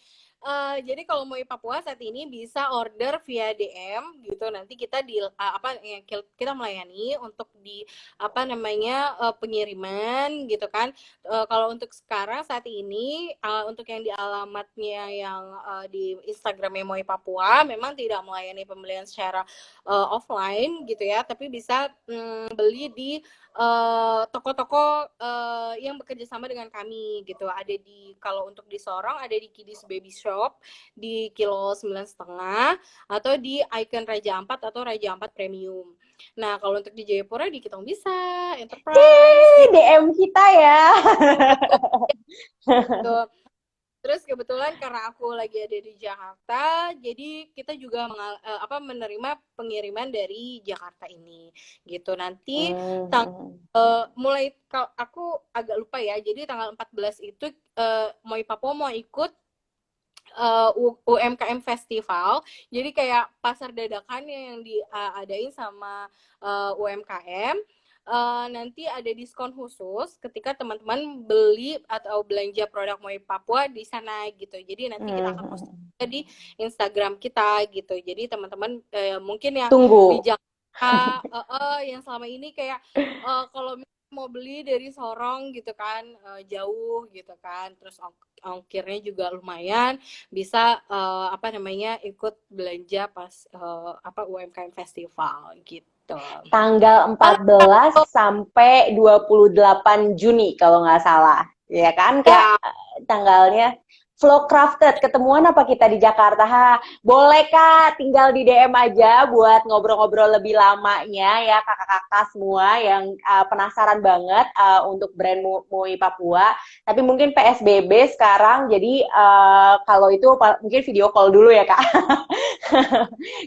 jadi kalau mau Papua saat ini bisa order via DM gitu. Nanti kita di apa ya, kita melayani untuk di apa namanya pengiriman gitu kan. Kalau untuk sekarang saat ini untuk yang di alamatnya yang di Instagramnya Moi Papua memang tidak melayani pembelian secara offline gitu ya, tapi bisa beli di toko-toko yang bekerja sama dengan kami gitu. Ada di kalau untuk di Sorong ada di Kidis Baby Shop di kilo 9,5 atau di Icon Raja Ampat atau Raja Ampat Premium. Nah, kalau untuk di Jayapura di Kitong Bisa, Enterprise Yeay, DM kita ya. gitu. Terus kebetulan karena aku lagi ada di Jakarta, jadi kita juga apa menerima pengiriman dari Jakarta ini, gitu. Nanti mulai aku agak lupa ya. Jadi tanggal 14 itu Moi Papua mau ikut UMKM Festival. Jadi kayak pasar dadakannya yang diadain sama UMKM. Nanti ada diskon khusus ketika teman-teman beli atau belanja produk Moi Papua di sana gitu. Jadi nanti kita akan post di Instagram kita gitu. Jadi teman-teman mungkin yang di Tunggu. Jakarta yang selama ini kayak kalau mau beli dari Sorong gitu kan jauh gitu kan, terus ongkirnya juga lumayan, bisa apa namanya ikut belanja pas apa UMKM Festival gitu. Tanggal Oh, 14 sampai 28 Juni kalau nggak salah. Ya kan Kak? ya, Tanggalnya Flow Crafted, ketemuan apa kita di Jakarta? Boleh Kak, tinggal di DM aja buat ngobrol-ngobrol lebih lamanya ya kakak-kakak semua yang penasaran banget untuk brand Mui Papua. Tapi mungkin PSBB sekarang, jadi kalau itu mungkin video call dulu ya Kak.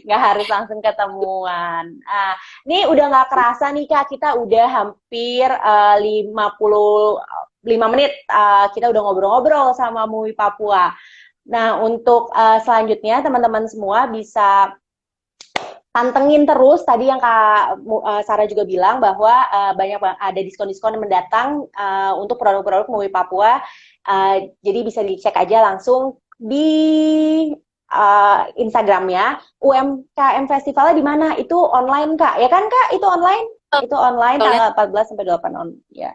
Nggak harus langsung ketemuan. Ini udah nggak kerasa nih Kak, kita udah hampir 55 menit kita udah ngobrol-ngobrol sama Mui Papua. Nah, untuk selanjutnya teman-teman semua bisa pantengin terus tadi yang Kak Sarah juga bilang bahwa banyak ada diskon-diskon yang mendatang untuk produk-produk Mui Papua. Jadi bisa dicek aja langsung di Instagramnya. UMKM Festivalnya di mana? Itu online Kak, ya kan Kak? Itu online? Itu online soalnya tanggal 14 sampai 8 ya.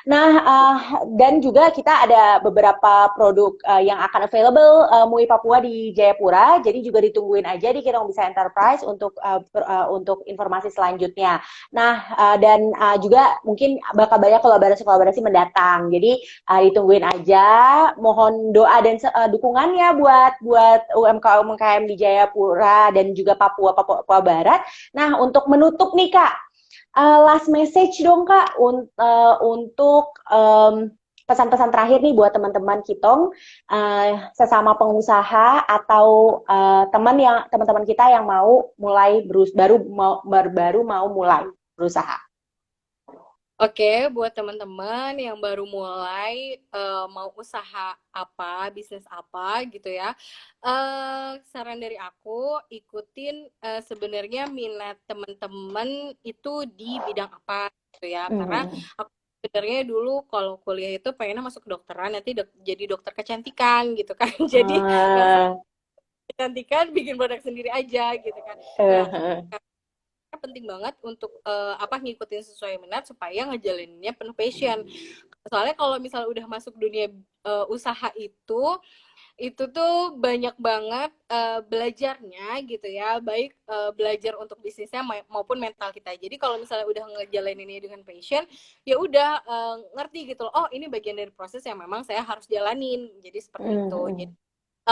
Nah, dan juga kita ada beberapa produk yang akan available MUI Papua di Jayapura. Jadi juga ditungguin aja di Kitong Bisa Enterprise untuk informasi selanjutnya. Nah, dan juga mungkin bakal banyak kolaborasi-kolaborasi mendatang. Jadi ditungguin aja. Mohon doa dan dukungannya buat UMKM di Jayapura dan juga Papua Barat. Nah, untuk menutup nih Kak, last message dong Kak untuk pesan-pesan terakhir nih buat teman-teman Kitong, sesama pengusaha atau teman-teman kita yang mau mulai baru mau mulai berusaha. Oke, buat teman-teman yang baru mulai mau usaha apa, bisnis apa gitu ya, saran dari aku ikutin sebenarnya minat teman-teman itu di bidang apa gitu ya, karena Hmm. aku sebenarnya dulu kalau kuliah itu pengennya masuk kedokteran, nanti jadi dokter kecantikan gitu kan, jadi nggak Uh, kecantikan bikin produk sendiri aja gitu kan. Nah, uh, penting banget untuk ngikutin sesuai minat supaya ngejalaninnya penuh passion. Soalnya kalau misalnya udah masuk dunia usaha itu tuh banyak banget belajarnya gitu ya, baik belajar untuk bisnisnya maupun mental kita. Jadi kalau misalnya udah ngejalaninnya dengan passion, ya udah ngerti gitu loh. Oh, ini bagian dari proses yang memang saya harus jalanin. Jadi seperti itu. Jadi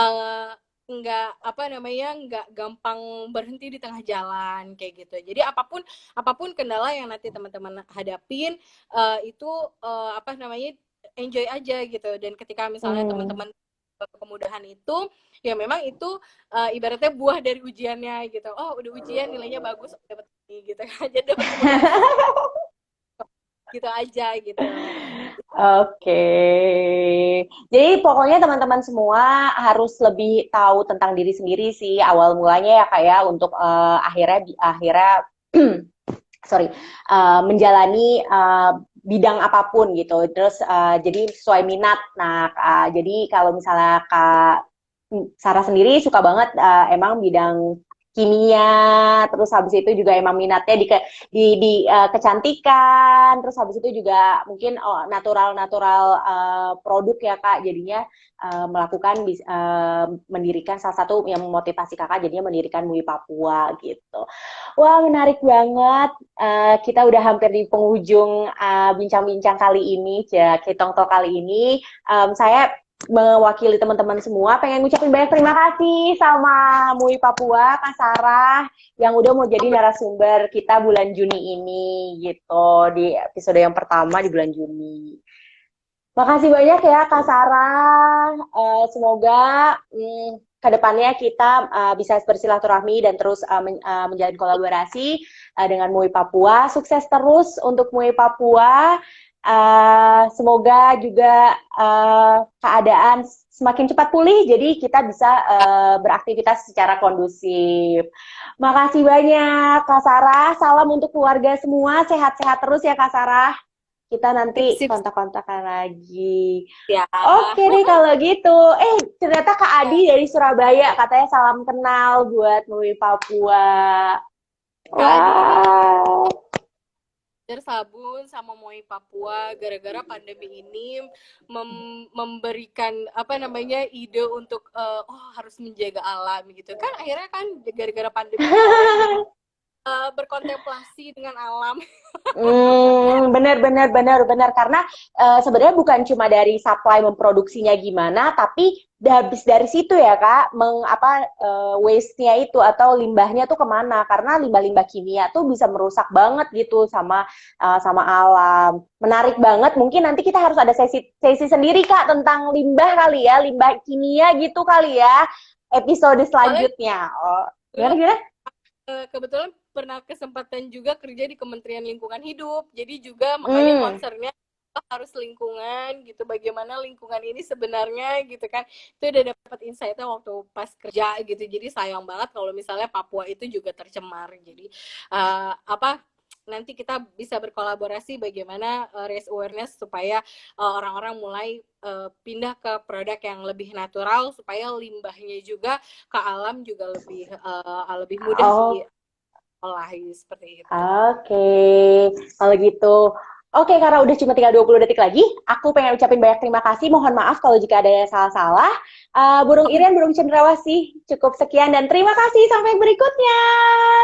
uh, nggak gampang berhenti di tengah jalan kayak gitu. Jadi apapun kendala yang nanti teman-teman hadapin itu enjoy aja gitu. Dan ketika misalnya teman-teman kemudahan itu, ya memang itu ibaratnya buah dari ujiannya gitu. Oh, udah ujian nilainya bagus, dapat ini gitu. Jadi dapat kemudahan gitu aja gitu. Oke. Jadi pokoknya teman-teman semua harus lebih tahu tentang diri sendiri sih awal mulanya ya Kak ya untuk akhirnya sorry menjalani bidang apapun gitu. Terus jadi sesuai minat. Nah, jadi kalau misalnya Kak Sarah sendiri suka banget emang bidang kimia, terus habis itu juga emang minatnya di kecantikan, terus habis itu juga mungkin natural produk ya Kak, jadinya mendirikan salah satu yang memotivasi Kakak jadinya mendirikan MUI Papua gitu. Wah, menarik banget. Kita udah hampir di penghujung bincang-bincang kali ini, Kitong Talk kali ini. Saya mewakili teman-teman semua pengen ngucapin banyak terima kasih sama MUI Papua, Kak Sarah, yang udah mau jadi narasumber kita bulan Juni ini gitu, di episode yang pertama di bulan Juni. Makasih banyak ya Kak Sarah. Semoga kedepannya kita bisa bersilaturahmi dan terus menjalin kolaborasi dengan MUI Papua. Sukses terus untuk MUI Papua. Semoga juga keadaan semakin cepat pulih, jadi kita bisa beraktivitas secara kondusif. Makasih banyak Kak Sarah. Salam untuk keluarga semua. Sehat-sehat terus ya Kak Sarah. Kita nanti Sip-sip kontak-kontakan lagi. ya. Oke deh kalau gitu. Ternyata Kak Adi dari Surabaya katanya salam kenal buat MUI Papua. Kak Adi ini Wah. sabun sama Moi Papua gara-gara pandemi ini memberikan ide untuk harus menjaga alam gitu kan, akhirnya kan gara-gara pandemi ini orang jadi berkontemplasi dengan alam. Benar karena sebenarnya bukan cuma dari supply memproduksinya gimana, tapi habis dari situ ya Kak, waste-nya itu atau limbahnya tuh kemana? Karena limbah-limbah kimia tuh bisa merusak banget gitu sama alam. Menarik banget. Mungkin nanti kita harus ada sesi sendiri Kak tentang limbah kali ya, limbah kimia gitu kali ya, episode Soalnya selanjutnya. Oh, gimana? kebetulan pernah kesempatan juga kerja di Kementerian Lingkungan Hidup, jadi juga makanya Hmm. concernnya harus lingkungan gitu, bagaimana lingkungan ini sebenarnya gitu kan, itu udah dapat insight-nya waktu pas kerja gitu. Jadi sayang banget kalau misalnya Papua itu juga tercemar. Jadi nanti kita bisa berkolaborasi bagaimana raise awareness supaya orang-orang mulai pindah ke produk yang lebih natural, supaya limbahnya juga ke alam juga lebih mudah Oh, diolah seperti itu. oke, kalau gitu. Oke, karena udah cuma tinggal 20 detik lagi, aku pengen ucapin banyak terima kasih. Mohon maaf kalau jika ada yang salah-salah. Burung Oke. Irian, Burung Cendrawasih, cukup sekian dan terima kasih. Sampai berikutnya.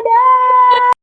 Dah.